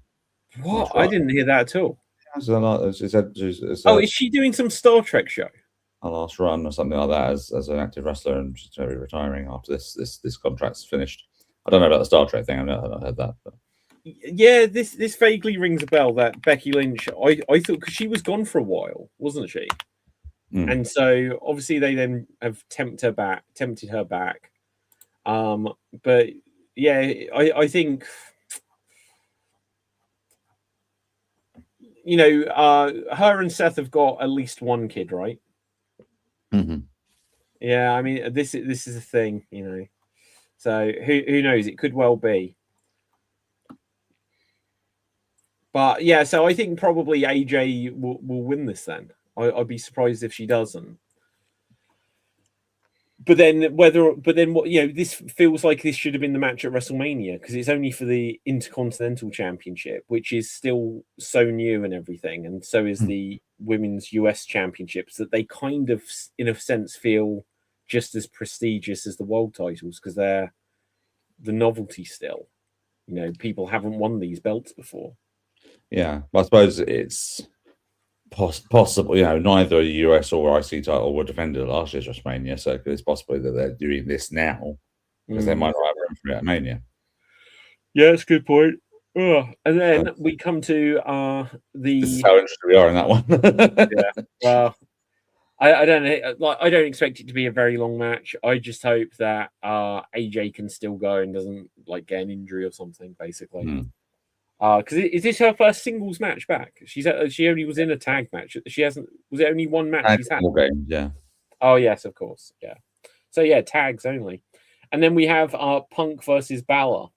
What? I didn't hear that at all. She said, is she doing some Star Trek show? Her last run or something like that as an active wrestler, and she's going to be retiring after this contract's finished. I don't know about the Star Trek thing. I've not heard that. But. Yeah, this vaguely rings a bell. That Becky Lynch, I thought, because she was gone for a while, wasn't she? And so obviously they then have tempted her back. But yeah, I think, you know, her and Seth have got at least one kid, right? Yeah, I mean, this is a thing, you know. So who knows? It could well be. But yeah, so I think probably AJ will win this then. I'd be surprised if she doesn't. But then what, you know, this feels like this should have been the match at WrestleMania, because it's only for the Intercontinental Championship, which is still so new and everything. And so is the Women's US Championships, that they kind of, in a sense, feel just as prestigious as the world titles, because they're the novelty still. You know, people haven't won these belts before. Yeah, I suppose it's possible, you know, neither a US or IC title were defended last year's WrestleMania, so it's possible that they're doing this now because they might not have room for it at Mania. Yeah, that's a good point. And then we come to This is how interested we are in that one. Yeah, well, I don't know. Like, I don't expect it to be a very long match. I just hope that AJ can still go and doesn't like get an injury or something, basically. Because is this her first singles match back? She only was in a tag match. She hasn't. Was it only one match she's had? Games, yeah. Oh yes, of course, yeah. So yeah, tags only. And then we have Punk versus Balor.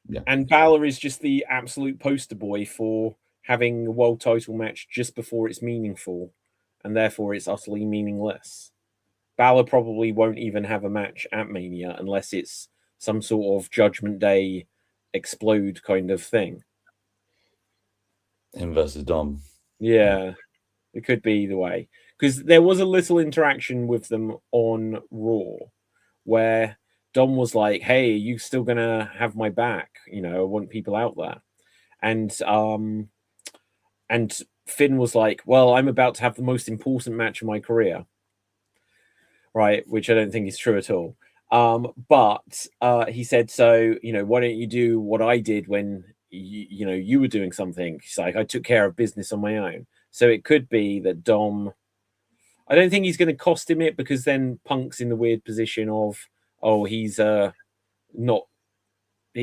Yeah. And Balor is just the absolute poster boy for having a world title match just before it's meaningful, and therefore it's utterly meaningless. Balor probably won't even have a match at Mania unless it's some sort of Judgment Day explode kind of thing. Him versus Dom. Yeah, it could be either way. Because there was a little interaction with them on Raw where Dom was like, "Hey, are you still gonna have my back? You know, I want people out there." And Finn was like, "Well, I'm about to have the most important match of my career." Right, which I don't think is true at all. But he said, "So, you know, why don't you do what I did when you were doing something?" He's like, "I took care of business on my own." So it could be that Dom, I don't think he's going to cost him it, because then Punk's in the weird position of, oh, he's not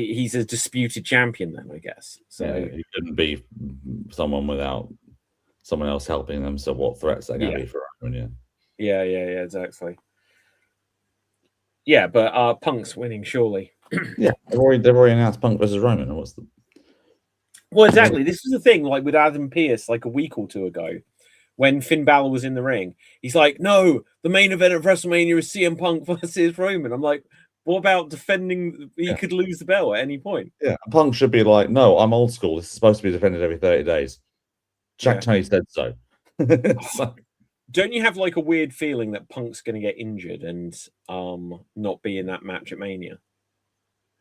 he's a disputed champion then, I guess. So he couldn't be someone without someone else helping them. So what threats are going to be for Roman? Yeah, exactly. Yeah, but Punk's winning surely. Yeah, they've already announced Punk versus Roman. And what's the? Well, exactly. This was the thing, like with Adam Pearce, like a week or two ago, when Finn Balor was in the ring. He's like, "No, the main event of WrestleMania is CM Punk versus Roman." I'm like, what about defending? He could lose the belt at any point. Yeah, Punk should be like, "No, I'm old school. This is supposed to be defended every 30 days." Jack Tony said so. Don't you have like a weird feeling that Punk's going to get injured and not be in that match at Mania?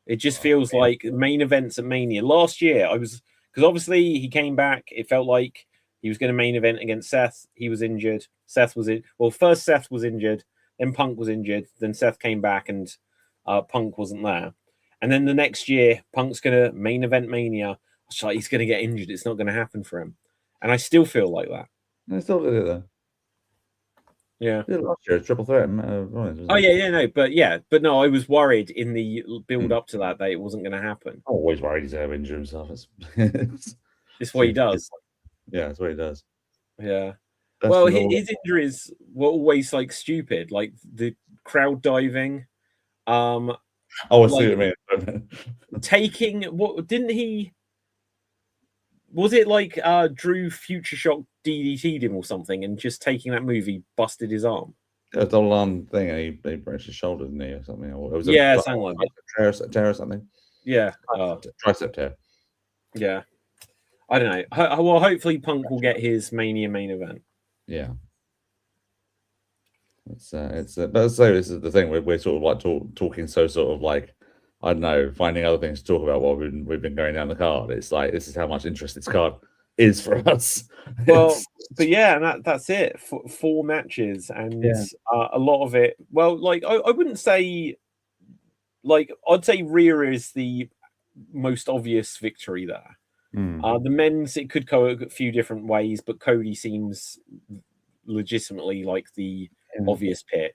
It just feels like main events at Mania. Last year, because obviously he came back. It felt like he was going to main event against Seth. He was injured. Seth was in. Well, first Seth was injured, then Punk was injured, then Seth came back and Punk wasn't there. And then the next year, Punk's going to main event Mania. It's like he's going to get injured. It's not going to happen for him. And I still feel like that. I still did it though. Yeah. Last year, triple threat. But no, I was worried in the build up to that it wasn't going to happen. I'm always worried he's going to injure himself. It's what he does. Yeah, that's what he does. Yeah. Well, his injuries were always like stupid, like the crowd diving. I see what you mean. Taking what didn't he? Was it like Drew Future Shock DDT'd him or something, and just taking that move, he busted his arm? A double arm thing, and he broke his shoulder, didn't he, or something? Or it was something like that. Tear or something. Yeah, tricep tear. Yeah, I don't know. Well, hopefully Punk will get his Mania main event. Yeah. But so this is the thing. We're sort of like talking so sort of like, I don't know, finding other things to talk about while we've been going down the card. It's like, this is how much interest this card is for us. Well, but yeah, and that's it. 4 matches, and a lot of it. Well, like I wouldn't say, like I'd say Rhea is the most obvious victory there. The men's, it could go a few different ways, but Cody seems legitimately like the obvious pick.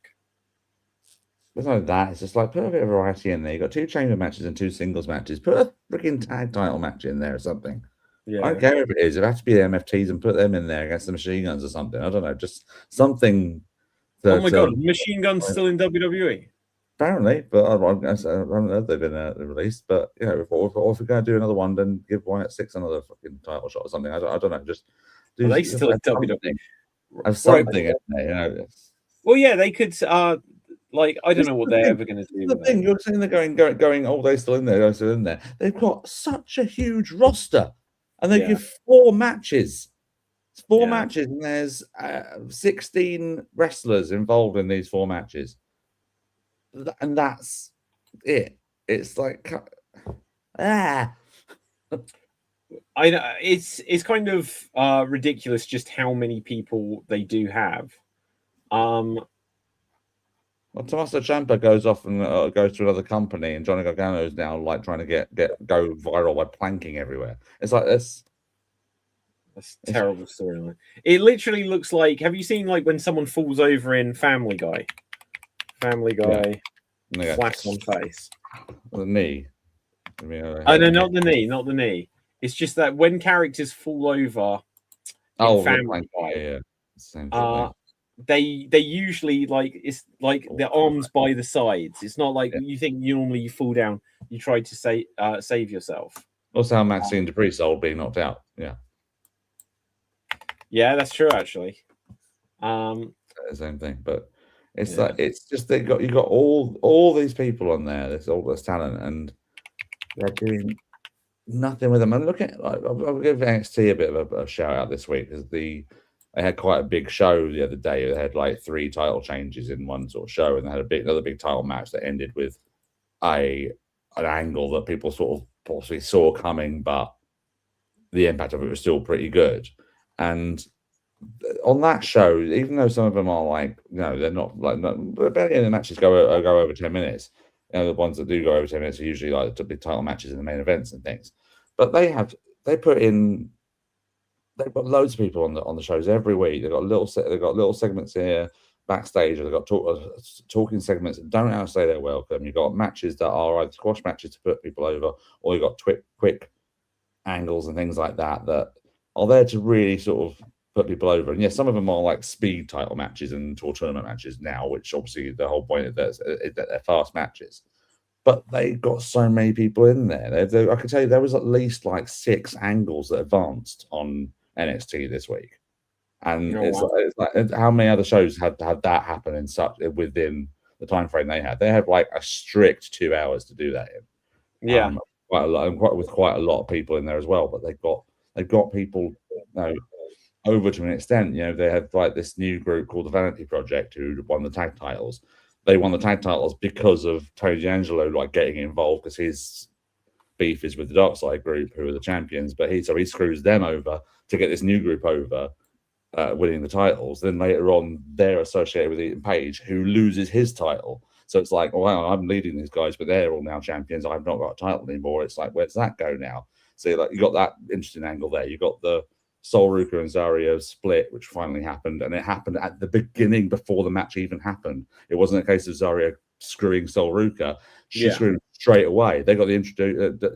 It's not that. It's just like put a bit of variety in there. You got 2 chamber matches and 2 singles matches. Put a freaking tag title match in there or something. Yeah. I don't care if it is. It has to be the MFTs and put them in there against the Machine Guns or something. I don't know. Just something. Oh my god, Machine Guns still in WWE? Apparently, but I don't know if they've been released. But you know, if we're going to do another one, then give Wyatt 6 another fucking title shot or something. I don't know. Just do. Are they still in WWE? Have something in there, you know. Well, yeah, they could. Like, I don't know what they're ever going to do. The thing you're saying, they're going. Oh, they're still in there. They're still in there. They've got such a huge roster, and they give 4 matches. It's 4 matches, and there's 16 wrestlers involved in these 4 matches, and that's it. It's like, I know it's kind of ridiculous just how many people they do have. Well, Tommaso Ciampa goes off and goes to another company, and Johnny Gargano is now like trying to go viral by planking everywhere. It's like this. That's a terrible storyline. It literally looks like. Have you seen like when someone falls over in Family Guy? Family Guy, flat on face. The knee. No, not the knee, not the knee. It's just that when characters fall over, Family Guy, same thing. They usually like it's like their arms by the sides. It's not like you think normally you fall down, you try to save yourself. Also, how Maxine Dupree sold being knocked out. Yeah, that's true actually. The same thing, but it's like it's just you got all these people on there. There's all this talent, and they're doing nothing with them. And look at I'll give NXT a bit of a shout out this week because they had quite a big show the other day. They had like 3 title changes in one sort of show, and they had another big title match that ended with an angle that people sort of possibly saw coming, but the impact of it was still pretty good. And on that show, even though some of them are like, they're not like, barely any matches go over 10 minutes. The ones that do go over 10 minutes are usually like the big title matches in the main events and things. But they've got loads of people on the shows every week. They've got little segments here. backstage. They've got talking segments that don't outsay their welcome. You've got matches that are either squash matches to put people over, or you've got quick angles and things like that that are there to really sort of put people over. And yes, some of them are like speed title matches and tour tournament matches now, which obviously the whole point of that is that they're fast matches. But they got so many people in there. I can tell you there was at least like 6 angles that advanced on NXT this week. And it's like how many other shows had that happen in within the time frame they had? They had like a strict 2 hours to do that in. Yeah, quite a lot, and with quite a lot of people in there as well. But they've got people, over to an extent. They had like this new group called the Vanity Project who won the tag titles. They won the tag titles because of Tony D'Angelo like getting involved, because his beef is with the Dark Side group, who are the champions. But he screws them over to get this new group over, winning the titles. Then later on, they're associated with Ethan Page, who loses his title. So it's like, wow, I'm leading these guys, but they're all now champions. I've not got a title anymore. It's like, where does that go now? So like, you got that interesting angle there. You got the Sol Ruka and Zario split, which finally happened, and it happened at the beginning before the match even happened. It wasn't a case of Zario screwing Sol Ruka. She screwed him straight away. They got the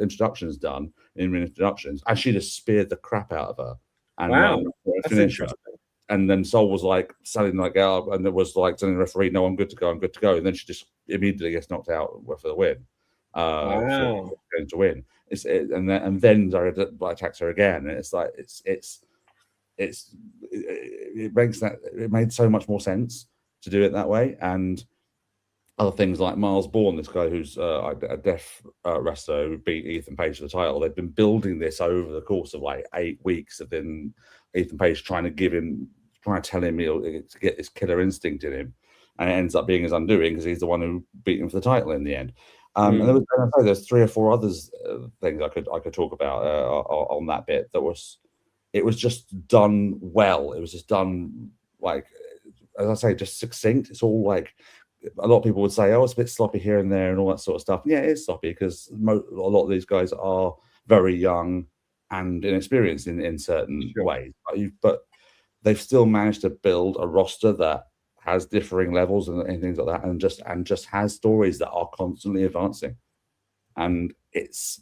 introductions done in introductions, and she just speared the crap out of her. And wow, that's interesting. And then Sol was like selling like out, and it was like telling the referee, "No, I'm good to go. I'm good to go." And then she just immediately gets knocked out for the win. Wow. Going to win. And then Zario attacks her again, and it's like it made so much more sense to do it that way. And other things like Miles Bourne, this guy who's a deaf wrestler who beat Ethan Page for the title. They've been building this over the course of like 8 weeks of then Ethan Page trying to tell him to get this killer instinct in him, and it ends up being his undoing because he's the one who beat him for the title in the end. And there's 3 or 4 others things I could talk about on that bit. It was just done well. It was just done like, as I say, just succinct. It's all like, a lot of people would say, oh, it's a bit sloppy here and there and all that sort of stuff. Yeah, it is sloppy because a lot of these guys are very young and inexperienced in certain ways. But they've still managed to build a roster that has differing levels and things like that, and just has stories that are constantly advancing. And it's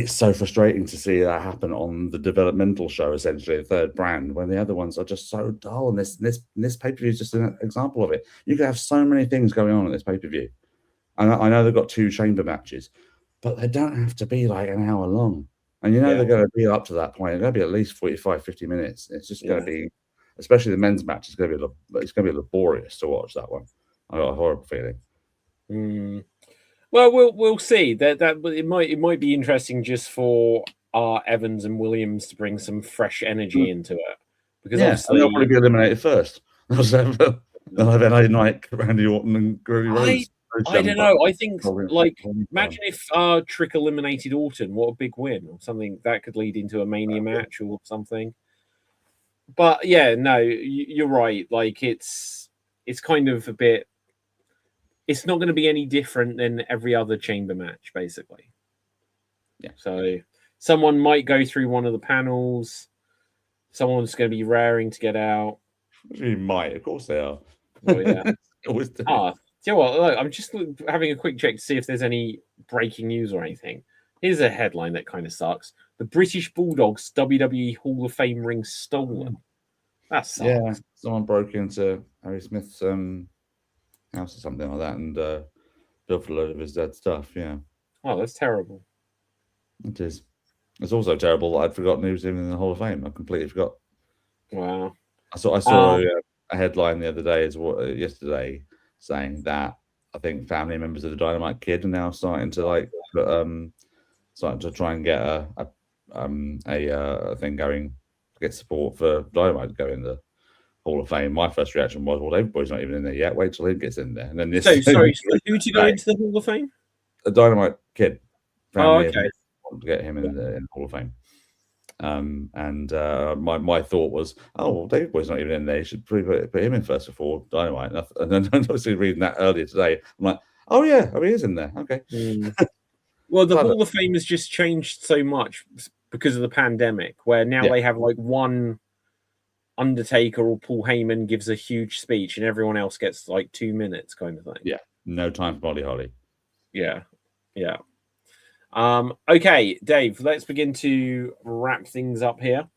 so frustrating to see that happen on the developmental show, essentially the third brand, when the other ones are just so dull. And this pay-per-view is just an example of it. You could have so many things going on in this pay-per-view. And I know they've got 2 chamber matches, but they don't have to be like an hour long. And they're going to be up to that point. They're going to be at least 45, 50 minutes. It's just going to be, especially the men's match, it's going to be laborious to watch that one. I got a horrible feeling. Well, we'll see. That it might be interesting just for Evans and Williams to bring some fresh energy into it, because obviously they'll probably be eliminated first. They'll have LA Knight, Randy Orton, and Cody Rhodes. I don't know. I think like imagine if Trick eliminated Orton. What a big win, or something that could lead into a Mania match or something. But yeah, no, you're right. Like it's kind of a bit. It's not going to be any different than every other chamber match, basically. Yeah. So someone might go through one of the panels. Someone's going to be raring to get out. You might, of course they are. Oh yeah. You know what? Look, I'm just having a quick check to see if there's any breaking news or anything. Here's a headline that kind of sucks: the British Bulldogs WWE Hall of Fame ring stolen. That sucks. Yeah, someone broke into Harry Smith's house or something like that, and built a load of his dead stuff. Yeah. Oh, that's terrible. It is. It's also terrible that I'd forgotten he was even in the Hall of Fame. I completely forgot. Wow. I saw a headline the other day, yesterday, saying that I think family members of the Dynamite Kid are now starting to starting to try and get a thing going to get support for Dynamite to go in the Hall of Fame. My first reaction was, well, David Boy's not even in there yet. Wait till he gets in there. And then this. Sorry, who to go into the Hall of Fame? The Dynamite Kid. Okay. Want to get him in the Hall of Fame. My thought was, oh, well, David Boy's not even in there. You should probably put him in first before Dynamite. And then obviously reading that earlier today, I'm like, oh yeah, he is in there. Okay. Well, the Hall of Fame has just changed so much because of the pandemic, where now they have like one Undertaker or Paul Heyman gives a huge speech and everyone else gets like 2 minutes kind of thing. Yeah, no time for Molly Holly. Yeah. Okay, Dave, let's begin to wrap things up here.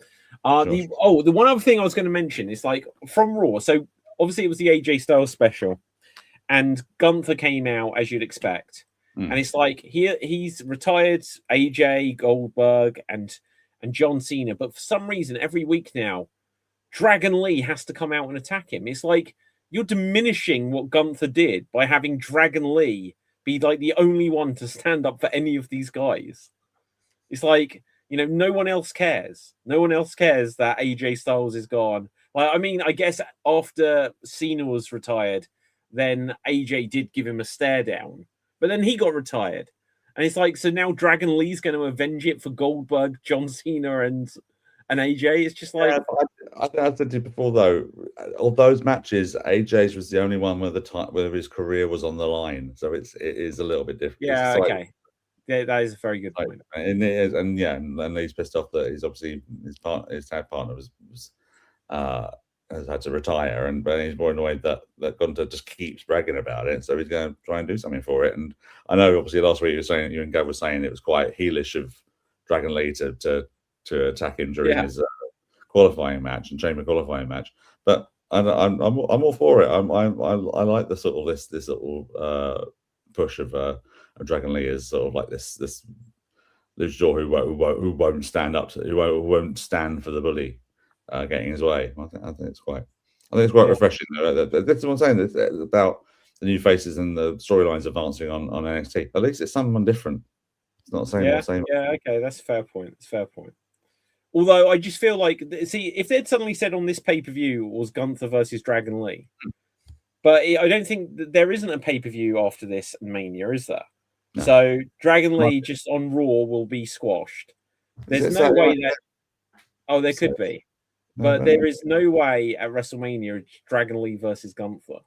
The one other thing I was going to mention is like from Raw. So obviously it was the AJ Styles special, and Gunther came out as you'd expect, and it's like he's retired AJ Goldberg and John Cena, but for some reason every week now, Dragon Lee has to come out and attack him. It's like you're diminishing what Gunther did by having Dragon Lee be like the only one to stand up for any of these guys. It's like, no one else cares. No one else cares that AJ Styles is gone. Like, I mean, I guess after Cena was retired, then AJ did give him a stare down, but then he got retired. And it's like, so now Dragon Lee's going to avenge it for Goldberg, John Cena, and AJ. It's just like, I said to you before, though, of those matches, AJ's was the only one where his career was on the line, so it is a little bit different. Yeah, okay, yeah, that is a very good point. And it is, and he's pissed off that he's obviously his tag partner has had to retire, but he's more annoyed that Gunther just keeps bragging about it, so he's going to try and do something for it. And I know, obviously, last week you and Gav were saying it was quite heelish of Dragon Lee to attack him during his qualifying match and chamber qualifying match, but I'm all for it. I like the sort of this little push of Dragon Lee is sort of like this luchador who won't stand up who won't stand for the bully getting his way. I think it's quite refreshing. That's what I'm saying. It's about the new faces and the storylines advancing on NXT. At least it's someone different. It's not the same. Yeah, okay, that's a fair point. It's a fair point. Although I just feel like, see, if they'd suddenly said on this pay-per-view was Gunther versus Dragon Lee, but I don't think there isn't a pay-per-view after this Mania, is there? No. So Dragon Lee just on Raw will be squashed. There's no way that... Oh, there could be. But there is no way at WrestleMania Dragon Lee versus Gunther.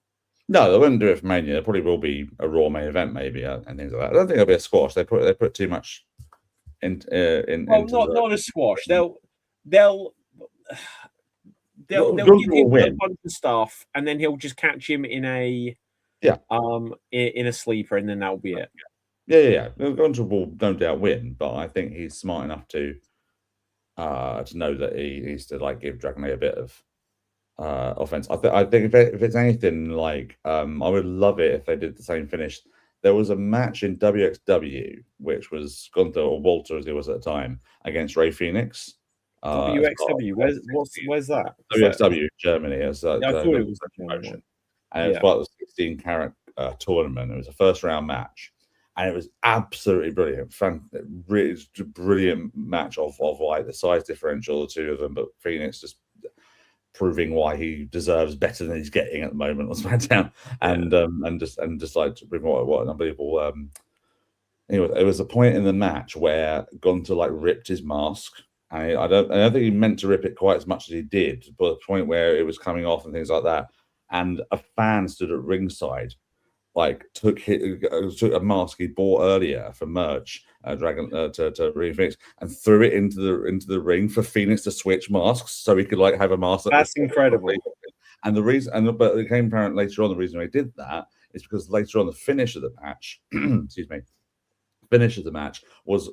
No, they wouldn't do it for Mania. There probably will be a Raw main event, maybe, and things like that. I don't think it'll be a squash. They put too much... not a squash. They'll give him a bunch of stuff, and then he'll just catch him in a in a sleeper, and then that'll be it. Yeah. Gunther will no doubt win, but I think he's smart enough to know that he needs to give Dragon Lee a bit of offense. I think if it's anything like, I would love it if they did the same finish. There was a match in WXW, which was Gunther, or Walter as he was at the time, against Ray Phoenix. WXW, where's that? WXW, Germany. I thought it was promotion. And it was part of the 16-carat tournament. It was a first-round match, and it was absolutely brilliant. Really brilliant match of like the size differential of the two of them, but Phoenix just proving why he deserves better than he's getting at the moment on SmackDown, and just like what an unbelievable. Anyway, there was a point in the match where Gunther ripped his mask, and I don't think he meant to rip it quite as much as he did, but the point where it was coming off and things like that, and a fan stood at ringside, took a mask he bought earlier for merch, to Ray Phoenix, and threw it into the ring for Phoenix to switch masks so he could have a mask. That's incredible. And the reason, but it became apparent later on, the reason he did that is because later on the finish of the match, was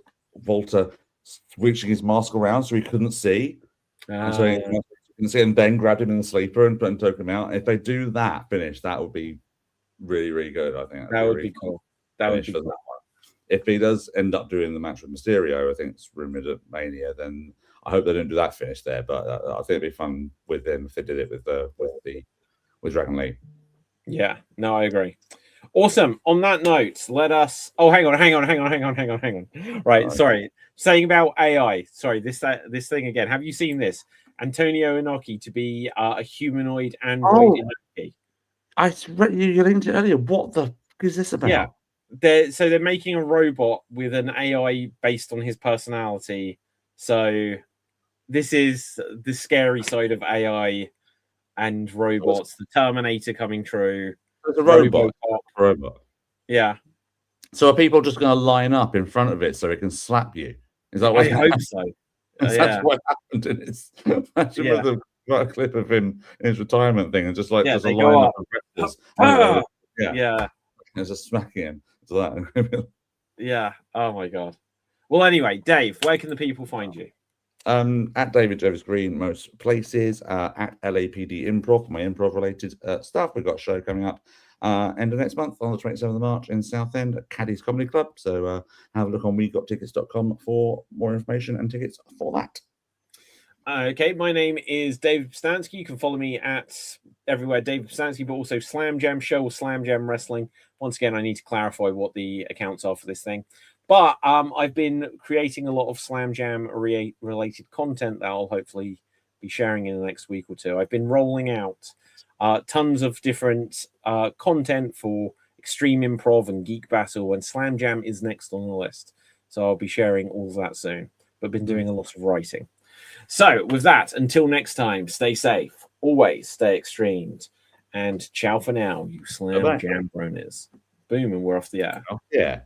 Walter switching his mask around so he couldn't see, and so he couldn't see, and then grabbed him in the sleeper and took him out. If they do that finish, that would be really, really good. I think that would be cool. That would be cool. If he does end up doing the match with Mysterio, I think it's rumored at Mania, then I hope they don't do that finish there. But I think it'd be fun with them if they did it with Dragon Lee. Yeah, no, I agree. Awesome. On that note, let us. Oh, hang on. Right, sorry. Saying about AI. Sorry, this thing again. Have you seen this? Antonio Inoki to be a humanoid android Inoki. I read you linked it earlier. What the is this about? Yeah. They're making a robot with an AI based on his personality. So this is the scary side of AI and robots. The Terminator coming true. It's a robot. Yeah. So are people just going to line up in front of it so it can slap you? Is that what I hope so? That's what happened in this. got a clip of him in his retirement thing, and just a line up. of wrestlers. Yeah. And just smacking him to that. Yeah. Oh my god. Well, anyway, Dave, where can the people find you? At David Jervis Green, most places. At LAPD Improv, my improv related stuff. We've got a show coming up end of next month on the 27th of March in Southend at Caddy's Comedy Club. So have a look on wegottickets.com for more information and tickets for that. Okay, my name is David Pstansky. You can follow me at everywhere, David Pstansky, but also Slam Jam Show or Slam Jam Wrestling. Once again, I need to clarify what the accounts are for this thing. But I've been creating a lot of Slam Jam related content that I'll hopefully be sharing in the next week or two. I've been rolling out tons of different content for Extreme Improv and Geek Battle, and Slam Jam is next on the list. So I'll be sharing all of that soon. But been doing a lot of writing. So with that, until next time, stay safe, always stay extremed, and ciao for now, you Slam Jam bronies. Boom, and we're off the air. Yeah.